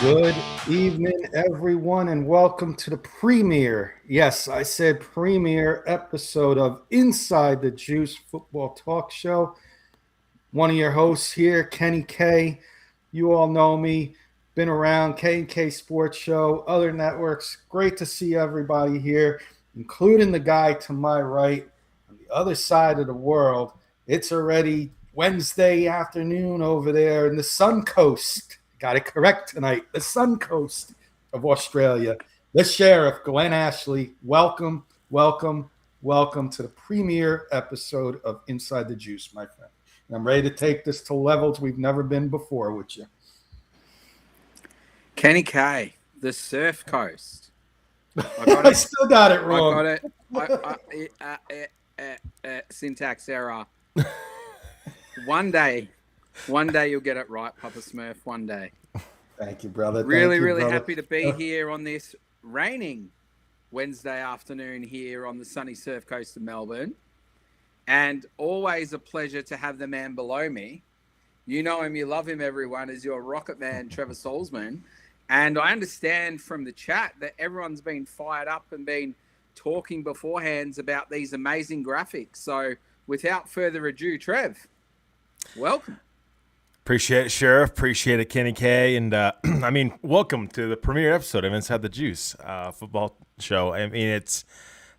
Good evening, everyone, and welcome to the premiere. Yes, I said premiere episode of Inside the Juice Football Talk Show. One of your hosts here, Kenny K. You all know me. Been around K&K Sports Show, other networks. Great to see everybody here, including the guy to my right on the other side of the world. It's already Wednesday afternoon over there in the Sun Coast. Got it correct tonight. The Sun Coast of Australia. The Sheriff, Glenn Ashley. Welcome, welcome, welcome to the premiere episode of Inside the Juice, my friend. And I'm ready to take this to levels we've never been before with you. Kenny K, the Surf Coast. I still got it wrong. I got it. Syntax error. One day you'll get it right, Papa Smurf. One day. Thank you, brother. Really happy to be here on this raining Wednesday afternoon here on the sunny surf coast of Melbourne. And always a pleasure to have the man below me. You know him, you love him, everyone, as your rocket man, Trevor Salzman. And I understand from the chat that everyone's been fired up and been talking beforehand about these amazing graphics. So without further ado, Trev, welcome. Appreciate it, Sheriff. Appreciate it, Kenny K. And, welcome to the premiere episode of Inside the Juice football show. I mean, it's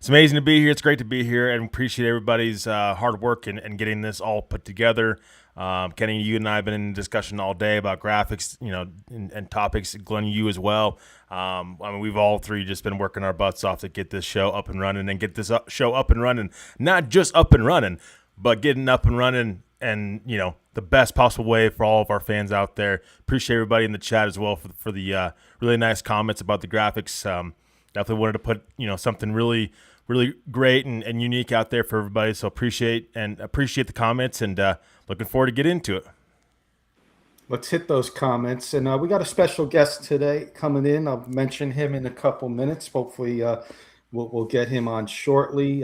amazing to be here. It's great to be here, and appreciate everybody's hard work and getting this all put together. Kenny, you and I have been in discussion all day about graphics, and topics. Glenn, you as well. We've all three just been working our butts off to get this show up and running and get this show up and running. Not just up and running, but getting up and running and, the best possible way for all of our fans out there. Appreciate everybody in the chat as well for the really nice comments about the graphics. Definitely wanted to put, something really, really great and unique out there for everybody. So appreciate the comments and looking forward to get into it. Let's hit those comments. And we got a special guest today coming in. I'll mention him in a couple minutes. Hopefully we'll get him on shortly.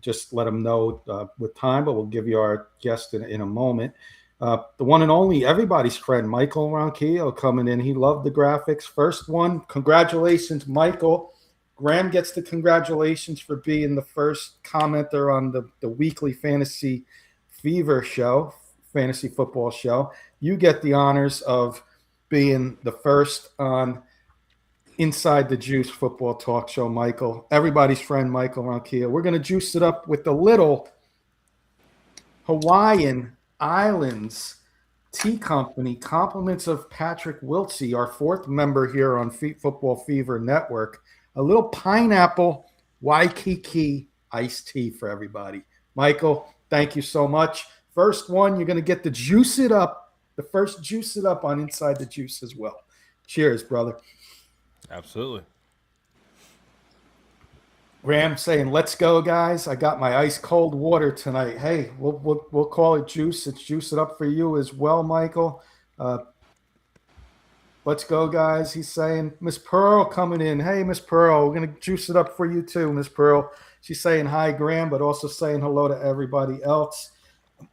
Just let him know with time, but we'll give you our guest in a moment. The one and only, everybody's friend, Michael Ronquillo, coming in. He loved the graphics. First one, congratulations, Michael. Graham gets the congratulations for being the first commenter on the weekly Fantasy Fever show, fantasy football show. You get the honors of being the first on Inside the Juice Football Talk Show, Michael. Everybody's friend, Michael Ronquillo. We're going to juice it up with the little Hawaiian Islands Tea Company, compliments of Patrick Wiltsey, our fourth member here on Football Fever Network. A little pineapple Waikiki iced tea for everybody. Michael, thank you so much. First one, you're going to get the Juice It Up, the first Juice It Up on Inside the Juice as well. Cheers, brother. Absolutely. Graham saying, "Let's go, guys. I got my ice cold water tonight." Hey, we'll call it juice. It's Juice It Up for you as well, Michael. Let's go, guys. He's saying, Miss Pearl coming in. Hey, Miss Pearl, we're going to juice it up for you too, Miss Pearl. She's saying hi, Graham, but also saying hello to everybody else.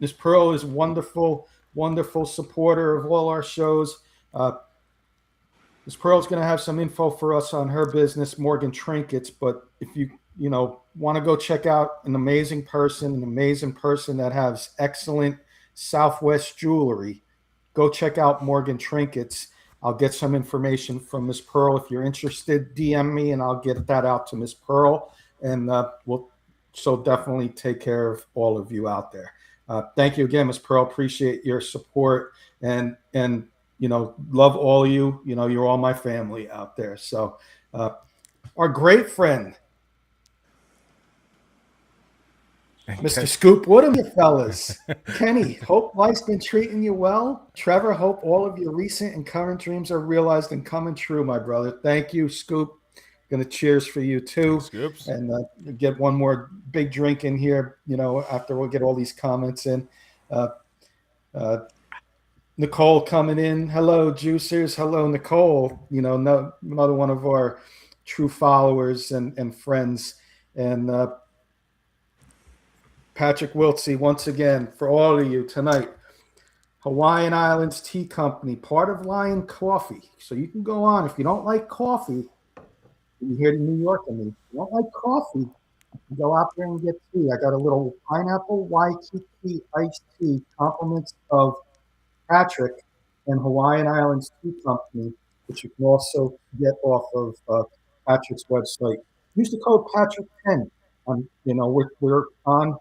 Miss Pearl is wonderful, wonderful supporter of all our shows. Miss Pearl's going to have some info for us on her business, Morgan Trinkets. But if you want to go check out an amazing person that has excellent Southwest jewelry, go check out Morgan Trinkets. I'll get some information from Miss Pearl. If you're interested, DM me and I'll get that out to Miss Pearl. And she'll definitely take care of all of you out there. Thank you again, Miss Pearl. Appreciate your support and love all of you. You're all my family out there. So our great friend, Mr. Scoop, what are you fellas? Kenny, hope life's been treating you well. Trevor, hope all of your recent and current dreams are realized and coming true, my brother. Thank you, Scoop. Going to cheers for you too. Scoops. And get one more big drink in here, after we'll get all these comments in. Nicole coming in. Hello, juicers. Hello, Nicole. Another one of our true followers and friends. And Patrick Wiltsey, once again, for all of you tonight. Hawaiian Islands Tea Company, part of Lion Coffee. So you can go on. If you don't like coffee, you're here to New York, and if you don't like coffee, you can go out there and get tea. I got a little pineapple Waikiki iced tea, compliments of Patrick and Hawaiian Islands Tea Company, which you can also get off of Patrick's website. Use the code Patrick10. We're on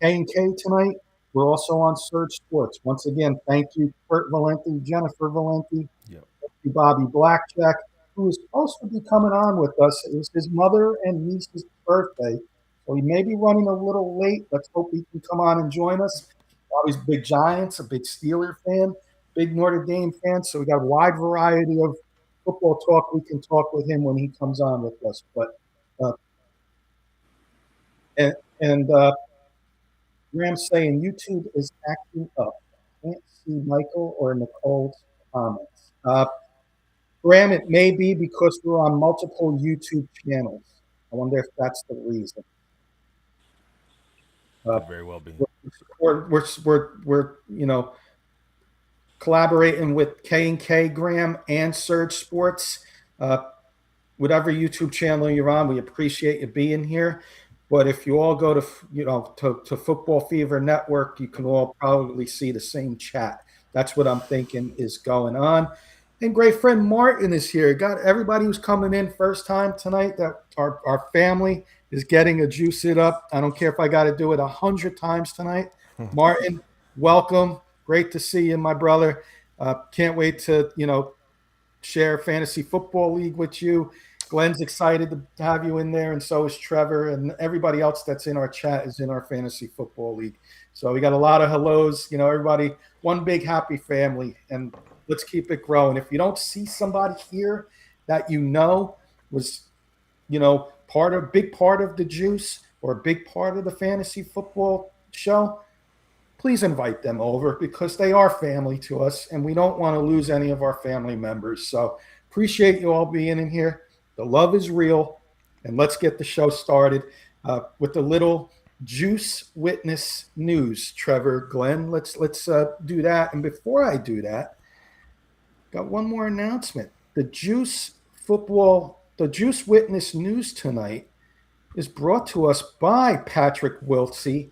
K&K tonight. We're also on Surge Sports. Once again, thank you, Kurt Valenti, Jennifer Valenti, Yep. Bobby Blackjack, who is supposed to be coming on with us. It was his mother and niece's birthday, so he may be running a little late. Let's hope he can come on and join us. Bobby's a big Giants, a big Steeler fan, big Notre Dame fan, so we got a wide variety of football talk. We can talk with him when he comes on with us. But Graham's saying YouTube is acting up. Can't see Michael or Nicole's comments. Graham, it may be because we're on multiple YouTube channels. I wonder if that's the reason. Could very well be. We're collaborating with K&K, Graham, and Surge Sports. Whatever YouTube channel you're on, we appreciate you being here. But if you all go to Football Fever Network, you can all probably see the same chat. That's what I'm thinking is going on. And great friend Martin is here. Got everybody who's coming in first time tonight. That our family is getting a Juice It Up. I don't care if I got to do it 100 times tonight. Martin, welcome. Great to see you, my brother. Can't wait to share Fantasy Football League with you. Glenn's excited to have you in there, and so is Trevor, and everybody else that's in our chat is in our Fantasy Football League. So we got a lot of hellos, everybody, one big happy family, and let's keep it growing. If you don't see somebody here that was, big part of the juice or a big part of the fantasy football show, please invite them over because they are family to us, and we don't want to lose any of our family members. So appreciate you all being in here. The love is real, and let's get the show started with a little Juice Witness news. Trevor, Glenn, let's do that. And before I do that, got one more announcement. The Juice Witness news tonight is brought to us by Patrick Wiltsey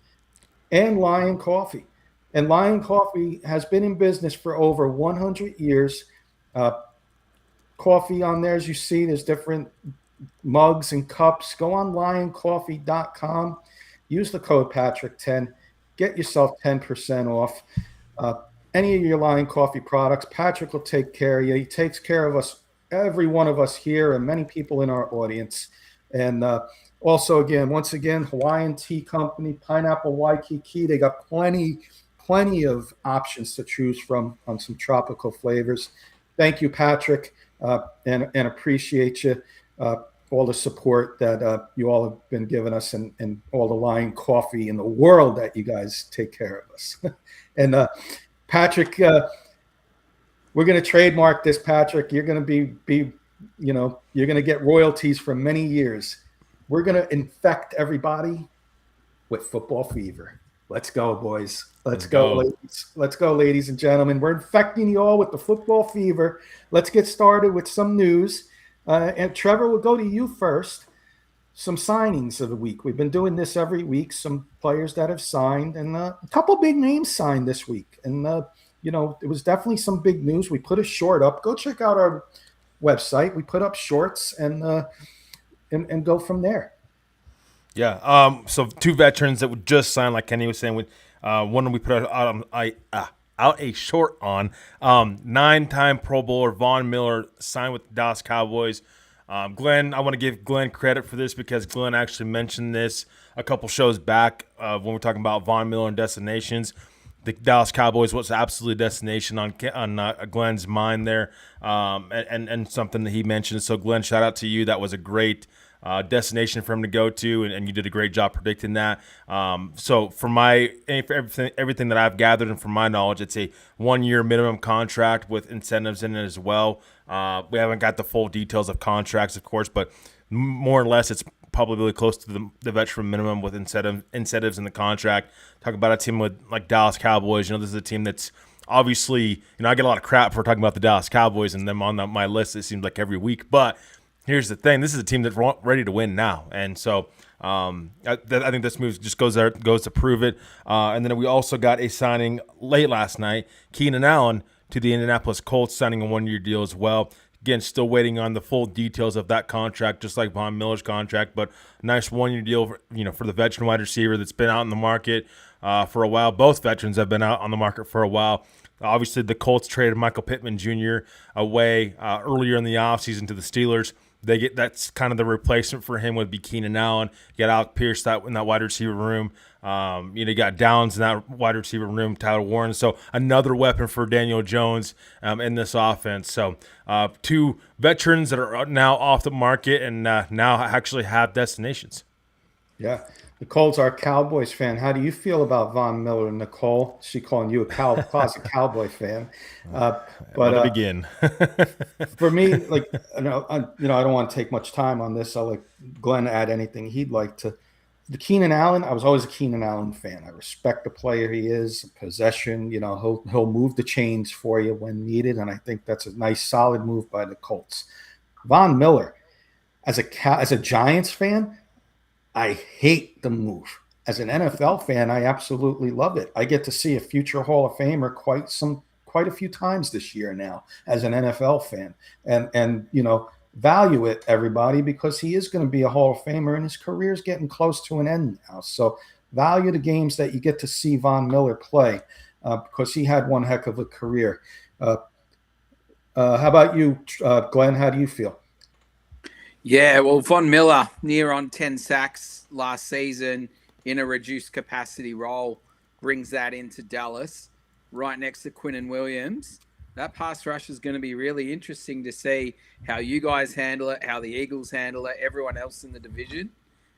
and Lion Coffee. And Lion Coffee has been in business for over 100 years. Coffee on there, as you see, there's different mugs and cups. Go on lioncoffee.com. Use the code Patrick10. Get yourself 10% off. any of your Lion Coffee products, Patrick will take care of you. He takes care of us, every one of us here, and many people in our audience. And also, once again, Hawaiian Tea Company, Pineapple Waikiki. They got plenty of options to choose from on some tropical flavors. Thank you, Patrick, and appreciate you. All the support that you all have been giving us, and all the Lion Coffee in the world that you guys take care of us. And Patrick, we're going to trademark this, Patrick. You're going to be you're going to get royalties for many years. We're going to infect everybody with football fever. Let's go, boys. Let's go, ladies. Let's go, ladies and gentlemen. We're infecting you all with the football fever. Let's get started with some news. And Trevor, we'll go to you first. Some signings of the week. We've been doing this every week. Some players that have signed, and a couple big names signed this week. And it was definitely some big news. We put a short up. Go check out our website. We put up shorts and go from there. Yeah. So 2 veterans that would just sign, like Kenny was saying, with one we put out a short on. 9-time Pro Bowler Von Miller signed with the Dallas Cowboys. Glenn, I want to give Glenn credit for this because Glenn actually mentioned this a couple shows back when we're talking about Von Miller and destinations. The Dallas Cowboys was absolutely a destination on Glenn's mind there, and something that he mentioned. So, Glenn, shout out to you. That was a great destination for him to go to, and you did a great job predicting that. So, for everything that I've gathered and from my knowledge, it's a 1-year minimum contract with incentives in it as well. We haven't got the full details of contracts, of course, but more or less it's probably close to the veteran minimum with incentives in the contract. Talk about a team with like Dallas Cowboys. This is a team that's obviously, I get a lot of crap for talking about the Dallas Cowboys and them on my list, it seems like every week. But here's the thing. This is a team that's ready to win now. And so I think this move just goes to prove it. And then we also got a signing late last night, Keenan Allen to the Indianapolis Colts, signing a 1-year deal as well. Again, still waiting on the full details of that contract, just like Von Miller's contract, but a nice 1-year deal for the veteran wide receiver that's been out in the market for a while. Both veterans have been out on the market for a while. Obviously, the Colts traded Michael Pittman Jr. away earlier in the offseason to the Steelers. That's kind of the replacement for him would be Keenan Allen. You got Alec Pierce in that wide receiver room. You got Downs in that wide receiver room, Tyler Warren. So another weapon for Daniel Jones in this offense. So 2 veterans that are now off the market and now actually have destinations. Yeah. Nicole's our Cowboys fan. How do you feel about Von Miller, Nicole? She calling you a closet Cowboy fan. But begin. For me, I don't want to take much time on this. I'll let Glenn add anything he'd like to. The Keenan Allen, I was always a Keenan Allen fan. I respect the player he is, possession. He'll move the chains for you when needed, and I think that's a nice, solid move by the Colts. Von Miller, as a Giants fan, I hate the move. As an NFL fan, I absolutely love it. I get to see a future Hall of Famer quite a few times this year now as an NFL fan, and value it, everybody, because he is going to be a Hall of Famer and his career is getting close to an end now. So value the games that you get to see Von Miller play because he had one heck of a career. How about you, Glenn? How do you feel? Yeah, well, Von Miller, near on 10 sacks last season in a reduced capacity role, brings that into Dallas, right next to Quinnen Williams. That pass rush is going to be really interesting to see how you guys handle it, how the Eagles handle it, everyone else in the division.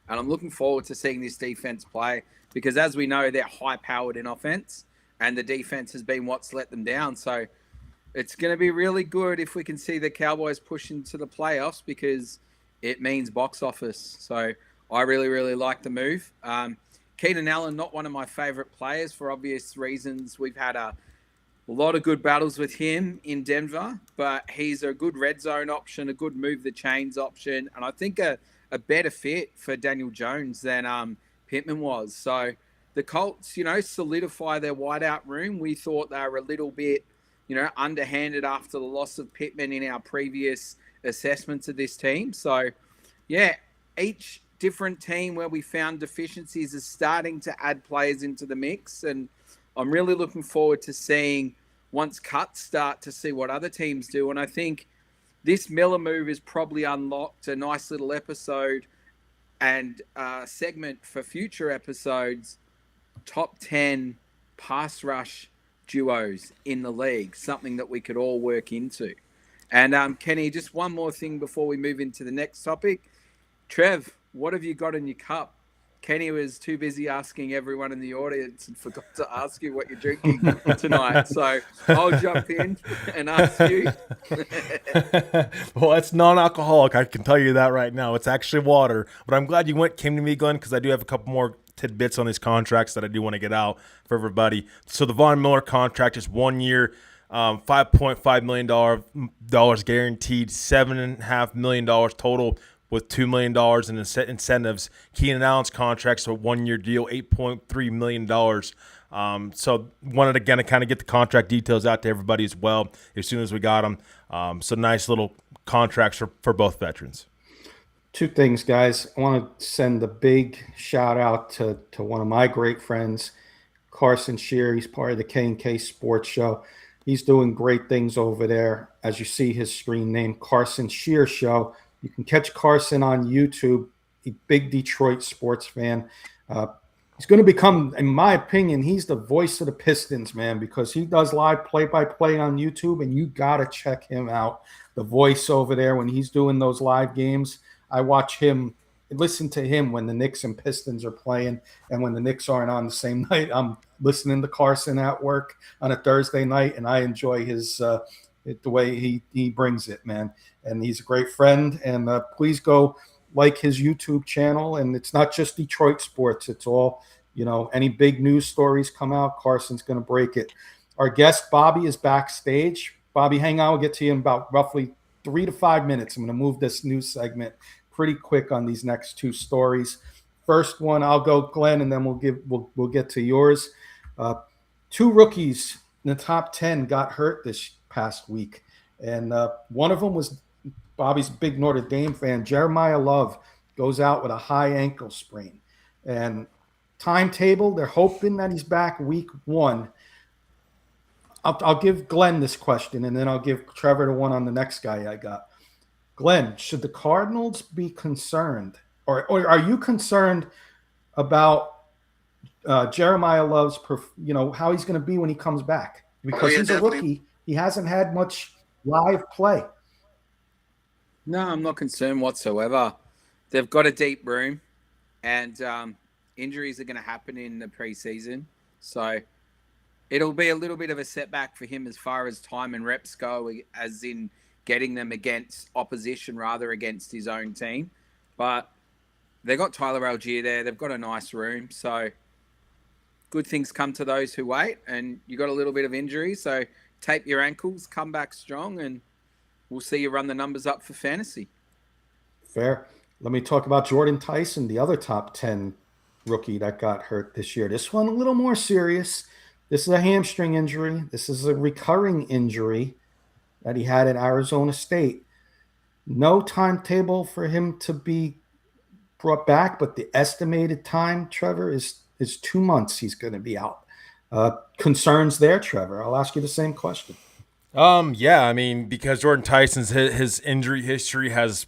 And I'm looking forward to seeing this defense play because, as we know, they're high-powered in offense, and the defense has been what's let them down. So it's going to be really good if we can see the Cowboys push into the playoffs because it means box office. So I really, really like the move. Keenan Allen, not one of my favorite players for obvious reasons. We've had a lot of good battles with him in Denver, but he's a good red zone option, a good move the chains option, and I think a better fit for Daniel Jones than Pittman was. So the Colts, solidify their wideout room. We thought they were a little bit, underhanded after the loss of Pittman in our previous assessments of this team. So, yeah, each different team where we found deficiencies is starting to add players into the mix, and I'm really looking forward to seeing once cuts start to see what other teams do. And I think this Miller move has probably unlocked a nice little episode and segment for future episodes. Top 10 pass rush duos in the league, something that we could all work into. And Kenny, just one more thing before we move into the next topic. Trev, what have you got in your cup? Kenny was too busy asking everyone in the audience and forgot to ask you what you're drinking tonight. So I'll jump in and ask you. Well, it's non-alcoholic. I can tell you that right now. It's actually water. But I'm glad you came to me, Glenn, because I do have a couple more tidbits on these contracts that I do want to get out for everybody. So the Von Miller contract is 1 year, $5.5 million guaranteed, $7.5 million total, with $2 million in incentives. Keenan Allen's contract's a 1 year deal, $8.3 million. So wanted again to kind of get the contract details out to everybody as well as soon as we got them. So nice little contracts for both veterans. Two things, guys. I want to send a big shout out to one of my great friends, Carson Shear. He's part of the K&K Sports Show. He's doing great things over there. As you see his screen name, Carson Shear Show. You can catch Carson on YouTube, a big Detroit sports fan. He's going to become, in my opinion, he's the voice of the Pistons, man, because he does live play-by-play on YouTube, and you got to check him out. The voice over there when he's doing those live games. I watch him, listen to him when the Knicks and Pistons are playing, and when the Knicks aren't on the same night, I'm listening to Carson at work on a Thursday night, and I enjoy his the way he brings it, man. And he's a great friend. And please go like his YouTube channel. And it's not just Detroit sports. It's all, any big news stories come out, Carson's going to break it. Our guest, Bobby, is backstage. Bobby, hang on. We'll get to you in about roughly 3 to 5 minutes. I'm going to move this news segment pretty quick on these next two stories. First one, I'll go, Glenn, and then we'll get to yours. Two rookies in the top 10 got hurt this past week. And one of them was Bobby's big Notre Dame fan. Jeremiah Love goes out with a high ankle sprain. And timetable, they're hoping that he's back week 1. I'll give Glenn this question, and then I'll give Trevor the one on the next guy I got. Glenn, should the Cardinals be concerned, or are you concerned about Jeremiah Love's, how he's going to be when he comes back? Because he's a rookie. He hasn't had much live play. No, I'm not concerned whatsoever. They've got a deep room, and injuries are going to happen in the preseason. So it'll be a little bit of a setback for him as far as time and reps go, as in getting them against opposition rather against his own team. But they've got Tyler Algier there. They've got a nice room. So good things come to those who wait. And you got a little bit of injury. So tape your ankles, come back strong, and we'll see you run the numbers up for fantasy. Fair. Let me talk about Jordan Tyson, the other top 10 rookie that got hurt this year. This one a little more serious. This is a hamstring injury. This is a recurring injury that he had at Arizona State. No timetable for him to be brought back, but the estimated time, Trevor, is 2 months he's going to be out. Concerns there, Trevor? I'll ask you the same question. Yeah, I mean, because Jordan Tyson's his injury history has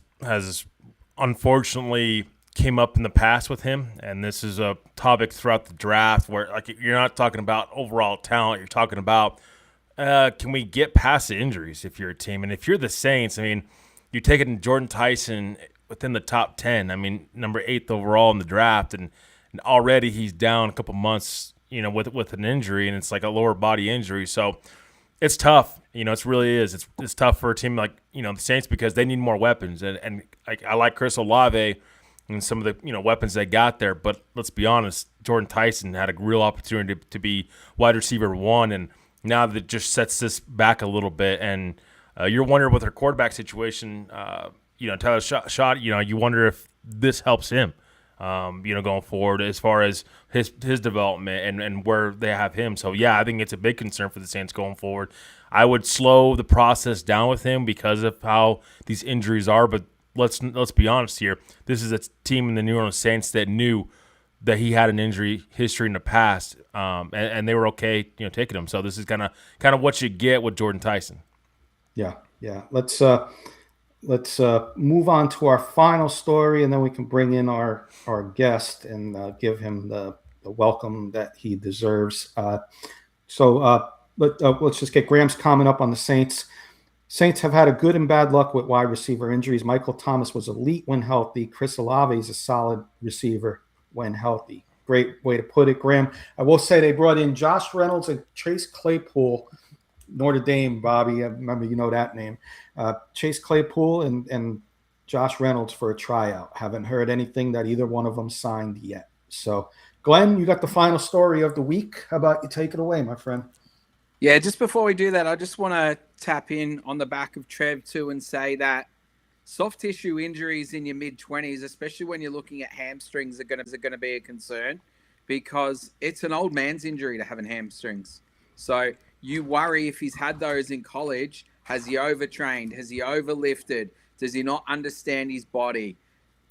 unfortunately came up in the past with him, and this is a topic throughout the draft where, like, you're not talking about overall talent, you're talking about can we get past the injuries if you're a team? And if you're the Saints, I mean, you're taking Jordan Tyson within the top 10. I mean, number 8th overall in the draft, and already he's down a couple months, with an injury, and it's like a lower body injury. So it's tough. It really is. It's tough for a team like, the Saints, because they need more weapons. And I like Chris Olave and some of the, weapons they got there. But let's be honest, Jordan Tyson had a real opportunity to be wide receiver 1, and now that just sets this back a little bit. And you're wondering with their quarterback situation, Tyler Schott, you wonder if this helps him, going forward as far as his development and where they have him. So, yeah, I think it's a big concern for the Saints going forward. I would slow the process down with him because of how these injuries are. But let's be honest here. This is a team in the New Orleans Saints that knew that he had an injury history in the past, and they were okay, taking him. So this is kind of what you get with Jordan Tyson. Yeah. Let's move on to our final story, and then we can bring in our guest and give him the welcome that he deserves. Let's just get Graham's comment up on the Saints. Saints have had a good and bad luck with wide receiver injuries. Michael Thomas was elite when healthy. Chris Olave is a solid receiver when healthy. Great way to put it, Graham. I will say they brought in Josh Reynolds and Chase Claypool, Notre Dame, Bobby. I remember you know that name. Chase Claypool and Josh Reynolds for a tryout. Haven't heard anything that either one of them signed yet. So, Glenn, you got the final story of the week. How about you take it away, my friend? Yeah, just before we do that, I just want to tap in on the back of Trev too and say that soft tissue injuries in your mid-20s, especially when you're looking at hamstrings, are going to be a concern because it's an old man's injury to having hamstrings. So you worry if he's had those in college, has he overtrained? Has he overlifted? Does he not understand his body?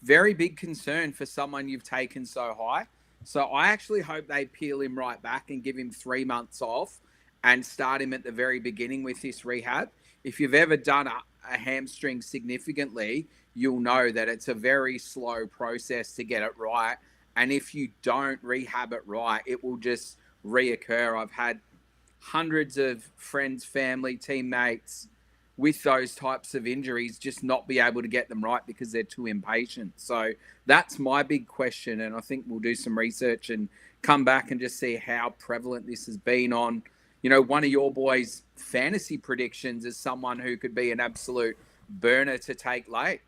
Very big concern for someone you've taken so high. So I actually hope they peel him right back and give him 3 months off and start him at the very beginning with this rehab. If you've ever done a hamstring significantly, you'll know that it's a very slow process to get it right. And if you don't rehab it right, it will just reoccur. I've had hundreds of friends, family, teammates with those types of injuries just not be able to get them right because they're too impatient. So that's my big question. And I think we'll do some research and come back and just see how prevalent this has been on, one of your boys' fantasy predictions as someone who could be an absolute burner to take late.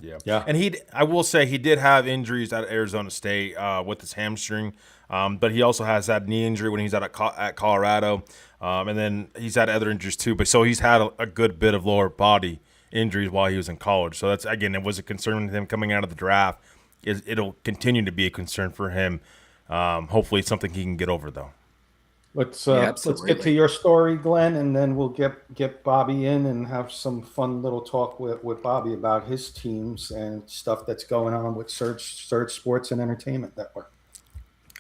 Yeah. And I will say he did have injuries at Arizona State with his hamstring, but he also has had knee injury when he's at Colorado, and then he's had other injuries too. But so he's had a good bit of lower body injuries while he was in college. So that's, again, it was a concern with him coming out of the draft. It'll continue to be a concern for him. Hopefully it's something he can get over, though. Let's get to your story, Glenn, and then we'll get Bobby in and have some fun little talk with Bobby about his teams and stuff that's going on with Surge Sports and Entertainment Network.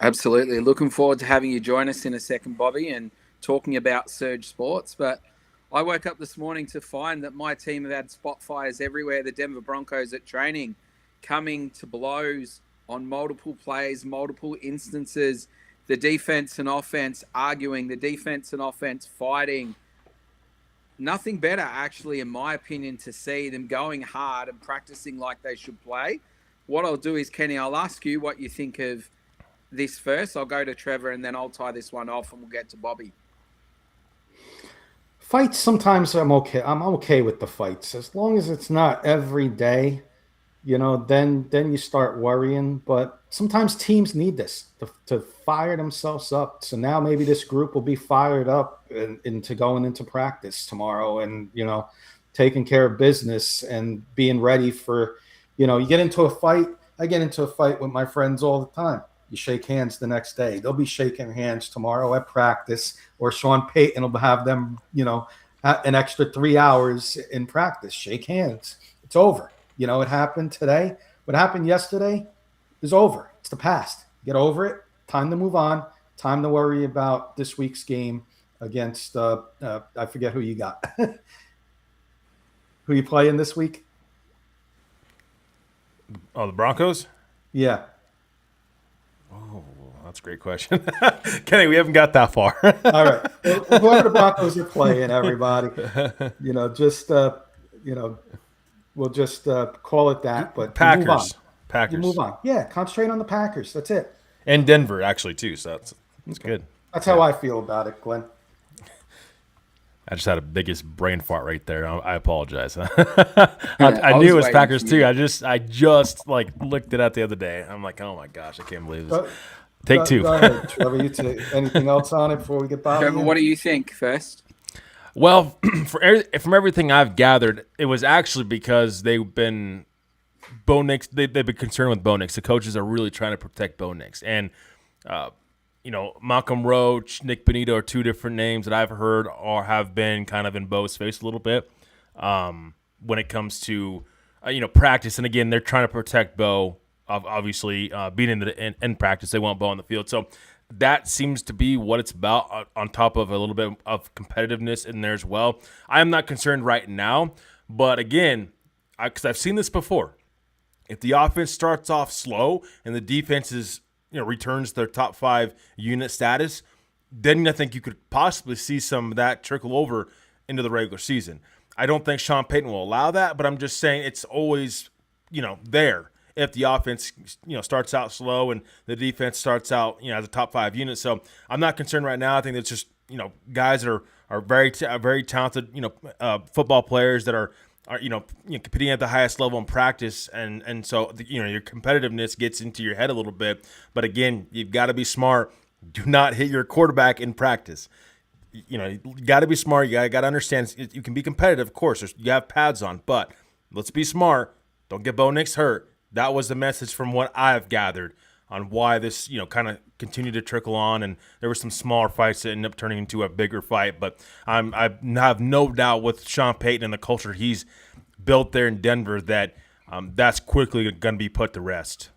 Absolutely. Looking forward to having you join us in a second, Bobby, and talking about Surge Sports. But I woke up this morning to find that my team have had spot fires everywhere. The Denver Broncos at training, coming to blows on multiple plays, multiple instances. The defense and offense arguing, the defense and offense fighting. Nothing better, actually, in my opinion, to see them going hard and practicing like they should play. What I'll do is, Kenny, I'll ask you what you think of this first. I'll go to Trevor and then I'll tie this one off and we'll get to Bobby. Fights, sometimes I'm okay. I'm okay with the fights. As long as it's not every day, then you start worrying. But sometimes teams need this to fire themselves up. So now maybe this group will be fired up into going into practice tomorrow and, taking care of business and being ready for, you get into a fight. I get into a fight with my friends all the time. You shake hands the next day. They'll be shaking hands tomorrow at practice, or Sean Payton will have them, an extra 3 hours in practice. Shake hands. It's over. It happened today. What happened yesterday is over. It's the past. Get over it. Time to move on. Time to worry about this week's game against, I forget who you got. Who you playing this week? Oh, the Broncos? Yeah. Oh, that's a great question. Kenny, we haven't got that far. All right. Well, whoever the Broncos are playing, everybody, we'll just call it that. But Packers. Move on. Packers. You move on. Yeah, concentrate on the Packers. That's it. And Denver, actually, too. So that's good. That's how I feel about it, Glenn. I just had a biggest brain fart right there. I apologize. I knew it was Packers too. I just looked it up the other day. I'm like, oh my gosh, I can't believe this. Take two. Go ahead, Trevor. Anything else on it before we get Bobby? Trevor, what do you think first? Well, from everything I've gathered, it was actually because they've been Bo Nix. They've been concerned with Bo Nix. The coaches are really trying to protect Bo Nix, and Malcolm Roach, Nick Benito are two different names that I've heard or have been kind of in Bo's face a little bit when it comes to, practice. And again, they're trying to protect Bo obviously being in practice. They want ball on the field. So that seems to be what it's about, on top of a little bit of competitiveness in there as well. I am not concerned right now, but again, because I've seen this before. If the offense starts off slow and the defense returns their top 5 unit status, then I think you could possibly see some of that trickle over into the regular season. I don't think Sean Payton will allow that, but I'm just saying it's always, there if the offense, starts out slow and the defense starts out, as a top 5 unit. So I'm not concerned right now. I think it's just, guys that are very, very talented, football players that are competing at the highest level in practice, and so your competitiveness gets into your head a little bit. But again, you've got to be smart. Do not hit your quarterback in practice. You got to be smart. You got to understand you can be competitive, of course. You have pads on, but let's be smart. Don't get Bo Nix hurt. That was the message from what I've gathered on why this, kind of continued to trickle on, and there were some smaller fights that ended up turning into a bigger fight. But I have no doubt with Sean Payton and the culture he's built there in Denver that that's quickly going to be put to rest.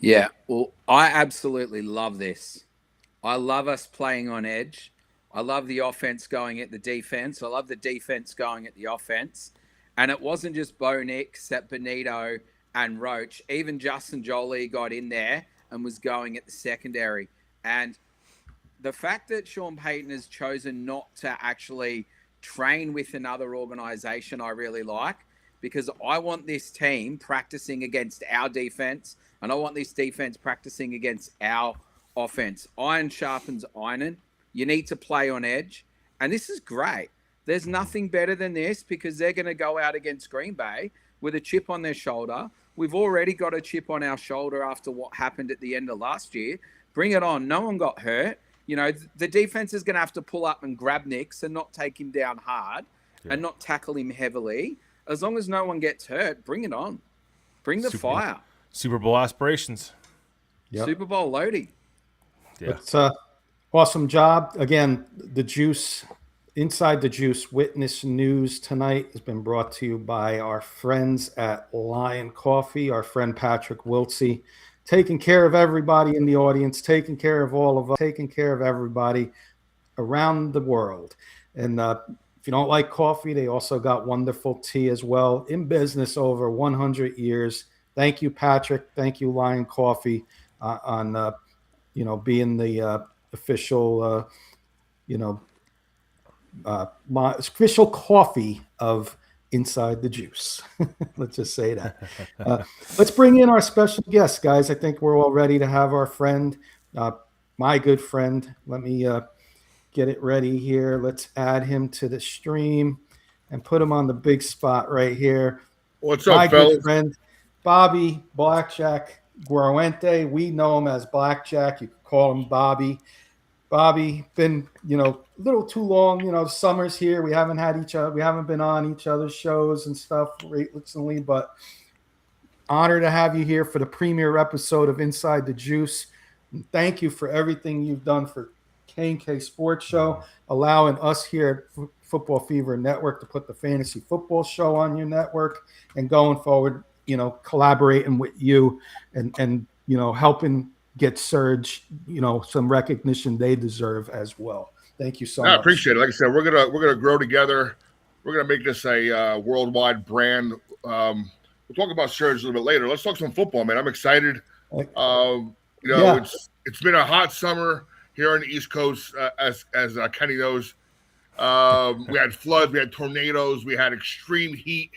Yeah, well, I absolutely love this. I love us playing on edge. I love the offense going at the defense. I love the defense going at the offense. And it wasn't just Bo Nix, Sep Benito, and Roach. Even Justin Jolie got in there and was going at the secondary. And the fact that Sean Payton has chosen not to actually train with another organization, I really like, because I want this team practicing against our defense, and I want this defense practicing against our offense. Iron sharpens iron. You need to play on edge. And this is great. There's nothing better than this, because they're going to go out against Green Bay with a chip on their shoulder. We've already got a chip on our shoulder after what happened at the end of last year. Bring it on. No one got hurt. The defense is going to have to pull up and grab Nix and not take him down hard and not tackle him heavily. As long as no one gets hurt, bring it on. Bring the fire. Super Bowl aspirations. Yep. Super Bowl loading. Yeah. It's awesome job. Again, the Juice, Inside the Juice Witness News tonight has been brought to you by our friends at Lion Coffee, our friend Patrick Wiltsey, taking care of everybody in the audience, taking care of all of us, taking care of everybody around the world. And if you don't like coffee, they also got wonderful tea as well. In business over 100 years. Thank you, Patrick. Thank you, Lion Coffee, on being the official, my official coffee of Inside the Juice. Let's just say that. Let's bring in our special guest, guys. I think we're all ready to have our friend, my good friend. Let me get it ready here. Let's add him to the stream and put him on the big spot right here. What's up, my fellas? good friend, Bobby Blackjack Guarente. We know him as Blackjack. You could call him Bobby. Bobby, been a little too long. Summer's here. We haven't been on each other's shows and stuff recently, but honored to have you here for the premiere episode of Inside the Juice. And thank you for everything you've done for K&K Sports Show, allowing us here at Football Fever Network to put the fantasy football show on your network, and going forward, collaborating with you and helping get Surge, some recognition they deserve as well. Thank you so much. I appreciate it. Like I said, we're gonna grow together. We're gonna make this a worldwide brand. We'll talk about Surge a little bit later. Let's talk some football, man. I'm excited. It's been a hot summer here on the East Coast, as Kenny knows. We had floods, we had tornadoes, we had extreme heat.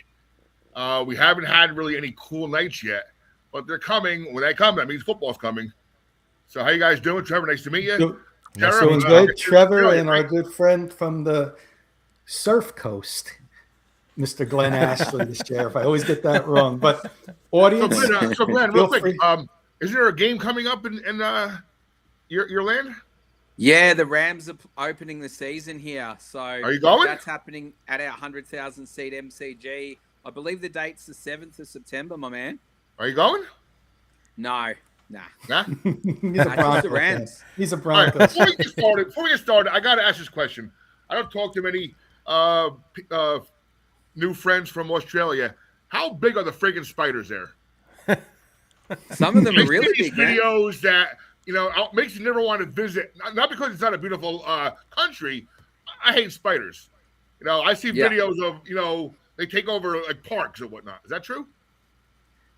We haven't had really any cool nights yet, but they're coming. When they come, that means football's coming. So how you guys doing? Trevor, nice to meet you. Doing good. Trevor and our good friend from the Surf Coast, Mr. Glenn Ashley, the sheriff. I always get that wrong. But audience, so Glenn, real quick, isn't there a game coming up in your land? Yeah, the Rams are opening the season here. So are you going? That's happening at our 100,000 seat MCG. I believe the date's the 7th of September, my man. Are you going? No. Nah? He's a Broncos. The Rams. He's a Broncos. Right, before we get started, I got to ask this question. I don't talk to many new friends from Australia. How big are the friggin' spiders there? Some of them I are really see these big, man. videos that makes you never want to visit. Not because it's not a beautiful country. I hate spiders. I see videos of they take over like parks or whatnot. Is that true?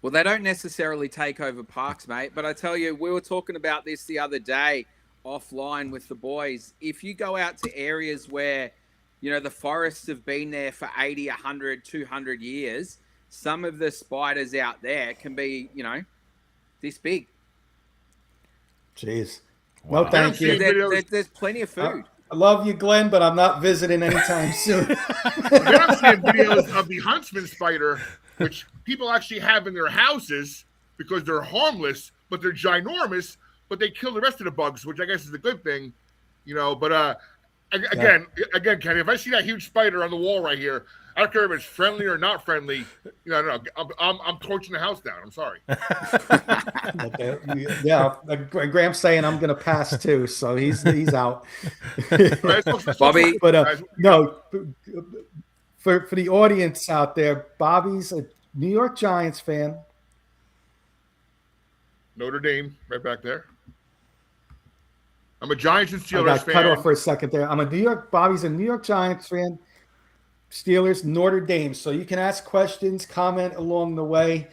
Well, they don't necessarily take over parks, mate. But I tell you, we were talking about this the other day offline with the boys. If you go out to areas where, the forests have been there for 80, 100, 200 years, some of the spiders out there can be, this big. Jeez. Wow. No, thank you. There's plenty of food. I love you, Glenn, but I'm not visiting anytime soon. Then I'm seeing videos of the huntsman spider, which people actually have in their houses because they're harmless, but they're ginormous, but they kill the rest of the bugs, which I guess is a good thing, But again, Kenny, if I see that huge spider on the wall right here, I don't care if it's friendly or not friendly. No, I'm torching the house down. I'm sorry. Okay. Yeah, Graham's saying I'm going to pass too, so he's out. Bobby, but no, for the audience out there, Bobby's a New York Giants fan. Notre Dame, right back there. I'm a Giants and Steelers I got fan. cut off for a second there. Bobby's a New York Giants fan. Steelers, Notre Dame. So you can ask questions, comment along the way.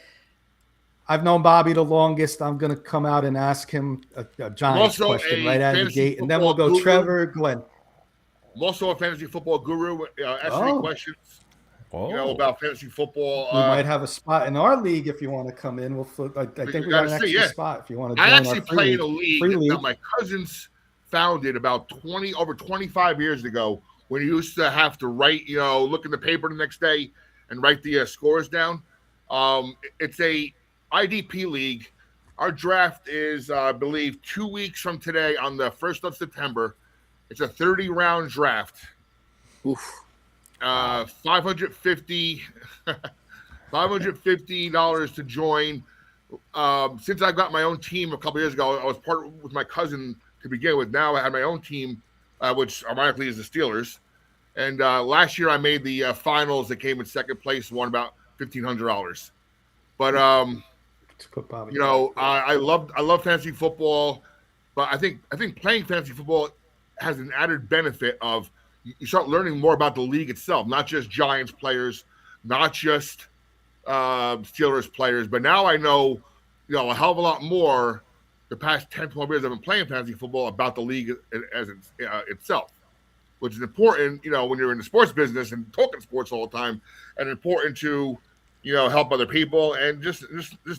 I've known Bobby the longest. I'm going to come out and ask him a Giants question right out of the gate. And then we'll go Trevor, Glenn. I'm also a fantasy football guru. Ask me questions about fantasy football. We might have a spot in our league if you want to come in. I think we got an extra spot if you want to join. I actually play in a league that my cousins founded about over 25 years ago, when you used to have to write, look in the paper the next day and write the scores down. It's a IDP league. Our draft is, I believe, 2 weeks from today on the 1st of September. It's a 30-round draft. Oof. $550 to join. Since I got my own team a couple years ago, I was partnered with my cousin to begin with. Now I have my own team, which ironically is the Steelers. And last year I made the finals that came in second place, won about $1,500. But I love fantasy football, but I think playing fantasy football has an added benefit of you start learning more about the league itself, not just Giants players, not just Steelers players, but now I know a hell of a lot more the past 10, 12 years I've been playing fantasy football about the league as itself, which is important, when you're in the sports business and talking sports all the time, and important to, help other people and just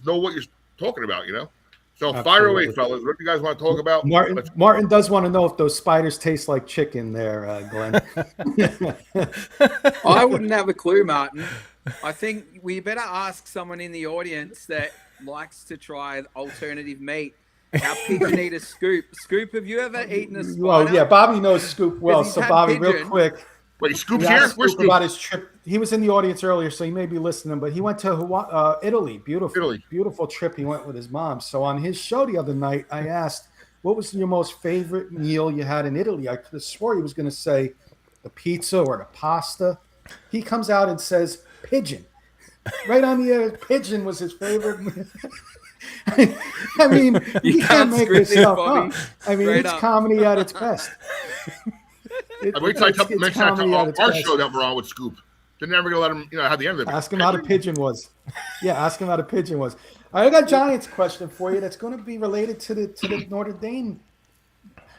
know what you're talking about, So Absolutely. Fire away, fellas. What do you guys want to talk about? Martin does want to know if those spiders taste like chicken there, Glenn. I wouldn't have a clue, Martin. I think we better ask someone in the audience that likes to try alternative meat. Our pigeon eater Scoop. Scoop, have you ever eaten a spider? Well, yeah, Bobby knows Scoop well. So, Bobby, real quick. Wait, Scoop's here? Where's Scoop? About his trip. He was in the audience earlier, so he may be listening, but he went to Italy. Beautiful trip. He went with his mom. So on his show the other night, I asked, what was your most favorite meal you had in Italy? I could have swore he was going to say the pizza or the pasta. He comes out and says pigeon. Right on the air, pigeon was his favorite. I mean, you can't make this stuff up. I mean, it's comedy at its best. Wait till I mention our show that we're on with Scoop. They're never going to let him, have the end of it. Ask him how the pigeon was. Yeah, ask him how the pigeon was. I got a Giants question for you that's going to be related to the Notre Dame.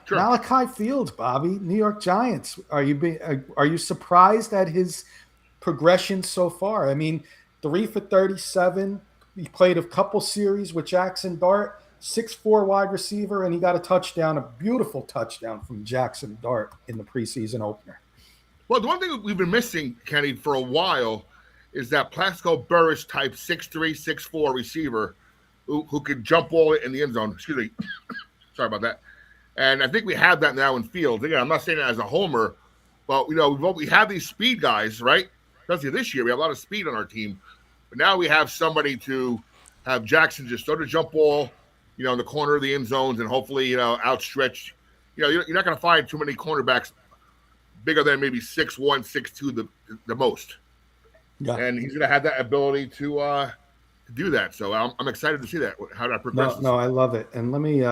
Sure. Malachi Fields, Bobby, New York Giants. Are you surprised at his progression so far? I mean, 3 for 37. He played a couple series with Jackson Dart, 6'4" wide receiver, and he got a beautiful touchdown from Jackson Dart in the preseason opener. Well, the one thing we've been missing, Kenny, for a while is that Plaxico Burress type 6'3", 6'4" receiver who could jump ball in the end zone. Excuse me. Sorry about that. And I think we have that now in Fields. Again, I'm not saying that as a homer, but, we have these speed guys, right? Especially this year. We have a lot of speed on our team. But now we have somebody to have Jackson just throw the jump ball, in the corner of the end zones and hopefully, outstretch. You're not going to find too many cornerbacks bigger than maybe 6'1", 6'2", the most. Yeah. And he's going to have that ability to do that. So I'm excited to see that, how that progresses. No, I love it. And let me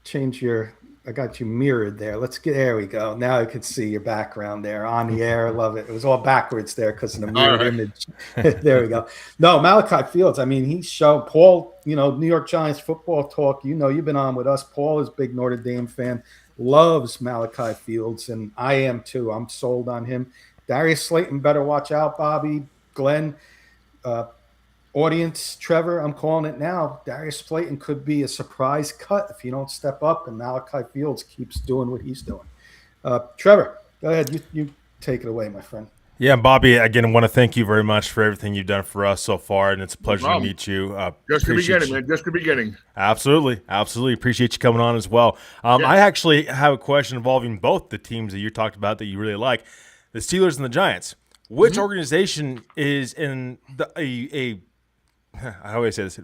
change your. I got you mirrored there. There we go. Now I can see your background there on the air. I love it. It was all backwards there because of the mirrored image. There we go. No, Malachi Fields. I mean, he showed Paul, New York Giants football talk. You've been on with us. Paul is a big Notre Dame fan, loves Malachi Fields, and I am too. I'm sold on him. Darius Slayton better watch out, Bobby, Glenn. Audience, Trevor, I'm calling it now. Darius Slayton could be a surprise cut if you don't step up and Malachi Fields keeps doing what he's doing. Trevor, go ahead. You take it away, my friend. Yeah, Bobby, again, I want to thank you very much for everything you've done for us so far, and it's a pleasure to meet you. Just the beginning, man. Just the beginning. Absolutely. Appreciate you coming on as well. I actually have a question involving both the teams that you talked about that you really like, the Steelers and the Giants. Which organization is in I always say this,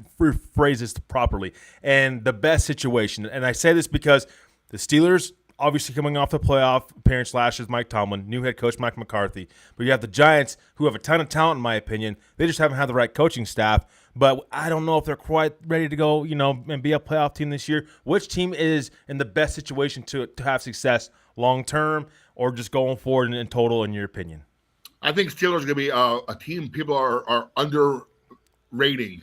phrase this properly, and the best situation? And I say this because the Steelers, obviously coming off the playoff appearance last year with Mike Tomlin, new head coach Mike McCarthy, but you have the Giants, who have a ton of talent, in my opinion. They just haven't had the right coaching staff, but I don't know if they're quite ready to go, and be a playoff team this year. Which team is in the best situation to have success long-term, or just going forward in total, in your opinion? I think Steelers are going to be a team people are underrating.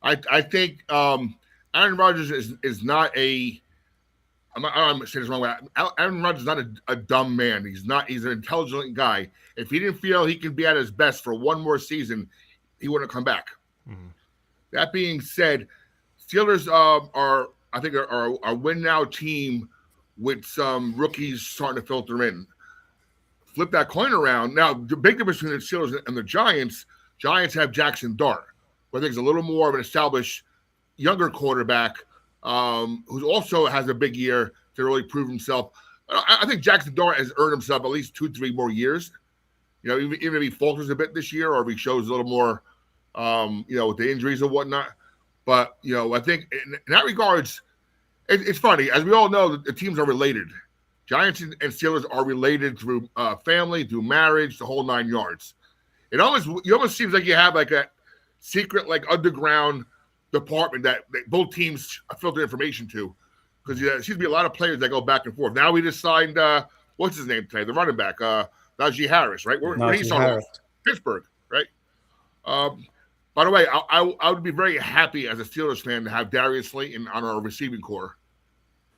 I think Aaron Rodgers is not a – I'm saying this wrong way. Aaron Rodgers is not a dumb man. He's an intelligent guy. If he didn't feel he could be at his best for one more season, he wouldn't come back. Mm-hmm. That being said, Steelers are a win-now team with some rookies starting to filter in. Flip that coin around. Now, the big difference between the Steelers and the Giants have Jackson Dart, who I think is a little more of an established, younger quarterback who also has a big year to really prove himself. I think Jackson Dart has earned himself at least 2-3 more years. Even if he falters a bit this year or if he shows a little more, with the injuries and whatnot. But, I think in that regards, it's funny. As we all know, the teams are related. Giants and Steelers are related through family, through marriage, the whole 9 yards. It almost seems like you have like a secret, like underground department that both teams filter information to, because there seems to be a lot of players that go back and forth. Now we just signed what's his name today, the running back, Najee Harris, right? Where he started, Pittsburgh, right? By the way, I would be very happy as a Steelers fan to have Darius Slayton on our receiving core,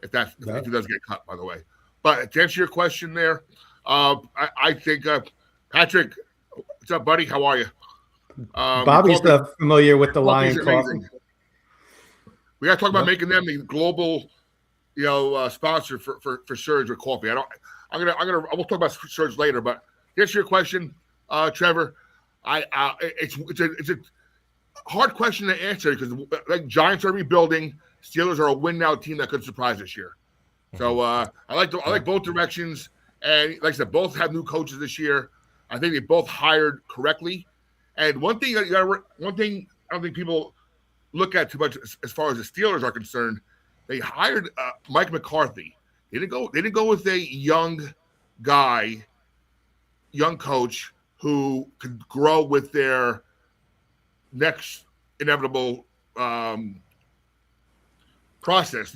if he does get cut, by the way. But to answer your question there, I think Patrick, what's up, buddy? How are you? Bobby's familiar with the Lion Coffee. We got to talk about making them the global, sponsor for Surge with coffee. We'll talk about Surge later. But to answer your question, Trevor, it's a hard question to answer because like Giants are rebuilding, Steelers are a win now team that could surprise this year. So I like both directions, and like I said, both have new coaches this year. I think they both hired correctly. And one thing I don't think people look at too much as far as the Steelers are concerned, they hired Mike McCarthy. They didn't go with a young coach who could grow with their next inevitable process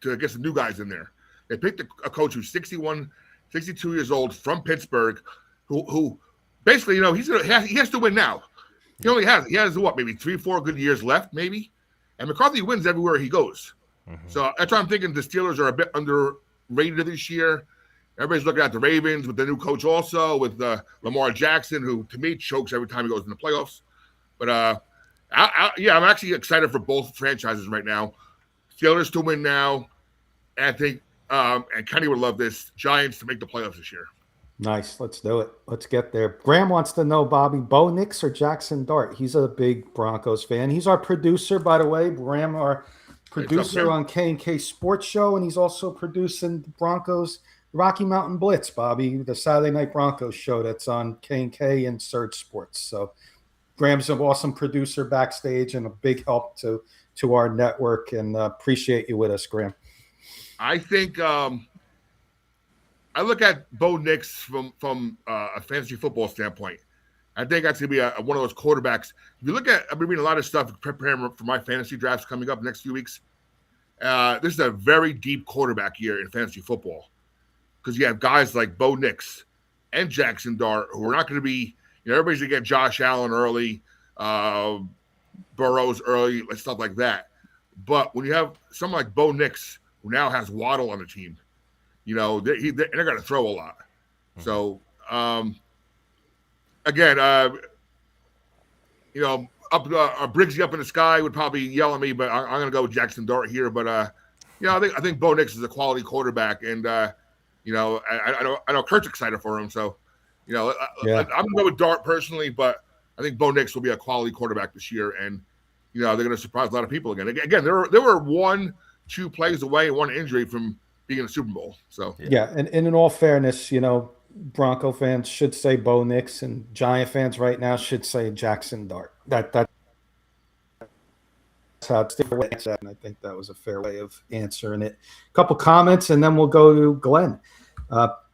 to get some new guys in there. They picked a coach who's 61, 62 years old from Pittsburgh, who basically, he has to win now. He has what, maybe 3-4 good years left, maybe. And McCarthy wins everywhere he goes. Mm-hmm. So that's why I'm thinking the Steelers are a bit underrated this year. Everybody's looking at the Ravens with the new coach also, with Lamar Jackson, who to me chokes every time he goes in the playoffs. But I'm actually excited for both franchises right now. Steelers to win now, and I think and Kenny would love this, Giants to make the playoffs this year. Nice. Let's do it. Let's get there. Graham wants to know, Bobby, Bo Nix or Jackson Dart? He's a big Broncos fan. He's our producer, by the way. Graham, our producer on K&K Sports Show, and he's also producing the Broncos Rocky Mountain Blitz, Bobby, the Saturday Night Broncos show that's on K&K and Surge Sports. So Graham's an awesome producer backstage and a big help to our network, and appreciate you with us, Graham. I think I look at Bo Nix from a fantasy football standpoint. I think that's going to be one of those quarterbacks. If you look at, I've been reading a lot of stuff preparing for my fantasy drafts coming up next few weeks. This is a very deep quarterback year in fantasy football because you have guys like Bo Nix and Jackson Dart who are not going to be, everybody's going to get Josh Allen early, Burrows early, stuff like that. But when you have someone like Bo Nix who now has Waddle on the team, they're going to throw a lot. Mm-hmm. So, again, Briggsy up in the sky would probably yell at me, but I'm going to go with Jackson Dart here. But I think Bo Nix is a quality quarterback, and I know Kurt's excited for him. So, I'm going to go with Dart personally, but I think Bo Nix will be a quality quarterback this year, and they're going to surprise a lot of people again. Again, there were 1-2 plays away and one injury from being in the Super Bowl. So and in all fairness, Bronco fans should say Bo Nix, and Giant fans right now should say Jackson Dart. That's how it's different, and I think that was a fair way of answering it. A couple comments, and then we'll go to Glenn.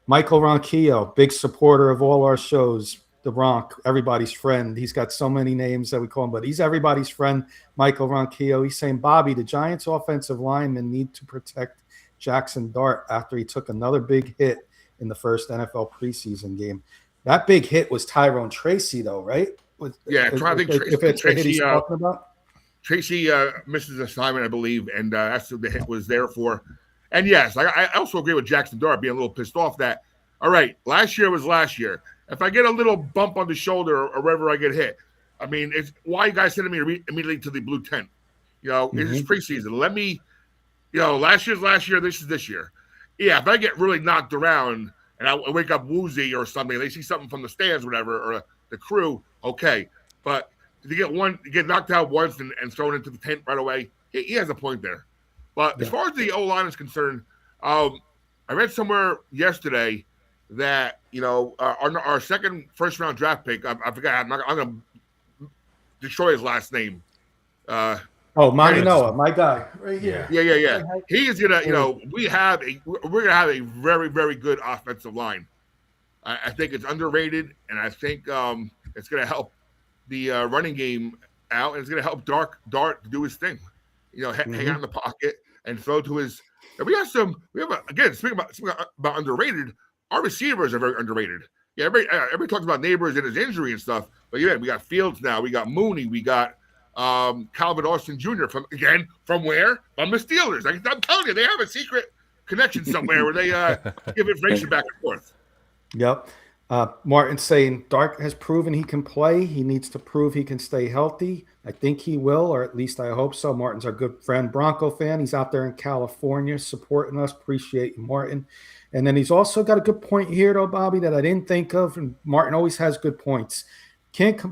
Michael Ronquillo, big supporter of all our shows. The Ronk, everybody's friend. He's got so many names that we call him, but he's everybody's friend. Michael Ronquillo. He's saying, Bobby, the Giants' offensive linemen need to protect Jackson Dart after he took another big hit in the first NFL preseason game. That big hit was Tyrone Tracy, though, right? I think if it's the hit he's talking about. Tracy misses assignment, I believe, and that's what the hit was there for. And yes, I also agree with Jackson Dart being a little pissed off that, all right, last year was last year. If I get a little bump on the shoulder or wherever I get hit, I mean, it's why you guys sending me immediately to the blue tent. This is preseason. Let me, last year's last year, this is this year. Yeah, if I get really knocked around and I wake up woozy or something, they see something from the stands, whatever, or the crew, okay. But if you get knocked out once and thrown into the tent right away, he has a point there. But as far as the O-line is concerned, I read somewhere yesterday that our second first round draft pick, I forgot. I'm going to destroy his last name. Monty Noah, my guy, right here. Yeah. He is gonna. We're gonna have a very, very good offensive line. I think it's underrated, and I think it's gonna help the running game out, and it's gonna help Dart to do his thing. Hang out in the pocket and throw to his. And we have again speaking about underrated. Our receivers are very underrated. Yeah, everybody talks about Neighbors and his injury and stuff, but we got Fields now, we got Mooney, we got Calvin Austin Jr. from where? From the Steelers. I'm telling you, they have a secret connection somewhere where they give information back and forth. Yep. Martin's saying Dart has proven he can play. He needs to prove he can stay healthy. I think he will, or at least I hope so. Martin's our good friend, Bronco fan. He's out there in California supporting us. Appreciate you, Martin. And then he's also got a good point here, though, Bobby, that I didn't think of. And Martin always has good points.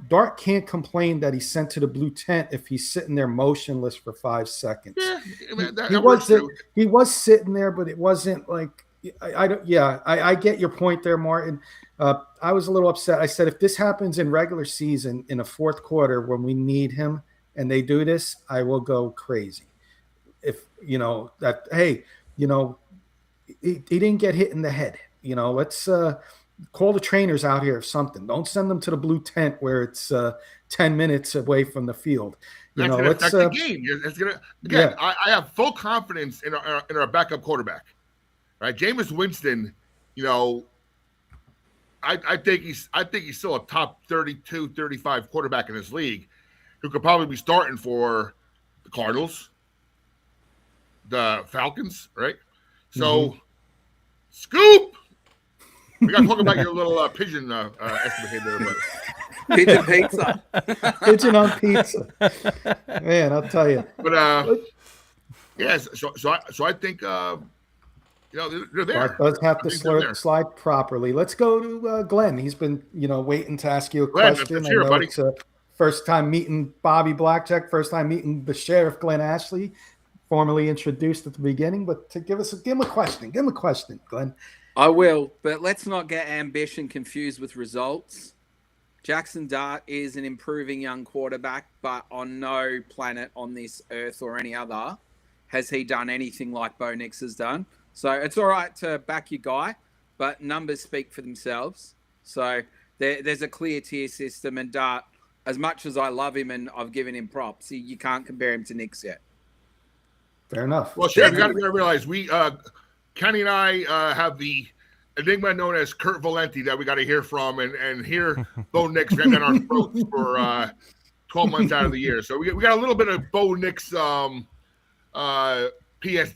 Dart can't complain that he's sent to the blue tent if he's sitting there motionless for 5 seconds. Yeah, he was sitting there, but it wasn't like I get your point there, Martin. I was a little upset. I said if this happens in regular season in the fourth quarter when we need him and they do this, I will go crazy. If he didn't get hit in the head. Let's call the trainers out here or something. Don't send them to the blue tent where it's 10 minutes away from the field. That's going to affect the game. It's gonna, again, I have full confidence in our backup quarterback. Right, Jameis Winston. I think he's still a top 32, 35 quarterback in this league who could probably be starting for the Cardinals, the Falcons, right? So, Scoop! We got to talk about your little pigeon estimate there, but pigeon pizza. Pigeon on pizza. Man, I'll tell you. But, yes, so I think, they're there. Bart does have to slide properly. Let's go to Glenn. He's been, waiting to ask you a question. Here, buddy. It's first time meeting Bobby Blackjack, first time meeting the Sheriff Glenn Ashley, formally introduced at the beginning. But to give him a question. Give him a question, Glenn. I will, but let's not get ambition confused with results. Jackson Dart is an improving young quarterback, but on no planet on this earth or any other has he done anything like Bo Nix has done. So it's all right to back your guy, but numbers speak for themselves. So there's a clear tier system, and Dart, as much as I love him and I've given him props, you can't compare him to Nick's yet. Fair enough. Well, Sheriff, you got to realize Kenny and I have the enigma known as Kurt Valenti that we got to hear from, and hear Bo Nix ran down our throats for 12 months out of the year. So we got a little bit of Bo Nix PSD a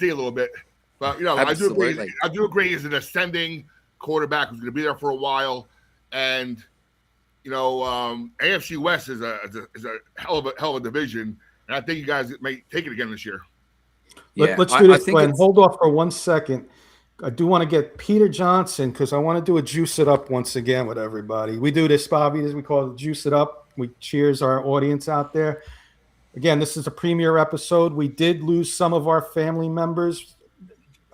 little bit. But, Absolutely. I do agree he's an ascending quarterback who's going to be there for a while. And, AFC West is a hell of a division. And I think you guys may take it again this year. Let's do this, Glenn. Hold off for 1 second. I do want to get Peter Johnson because I want to do a juice it up once again with everybody. We do this, Bobby, as we call it, juice it up. We cheers our audience out there. Again, this is a premiere episode. We did lose some of our family members,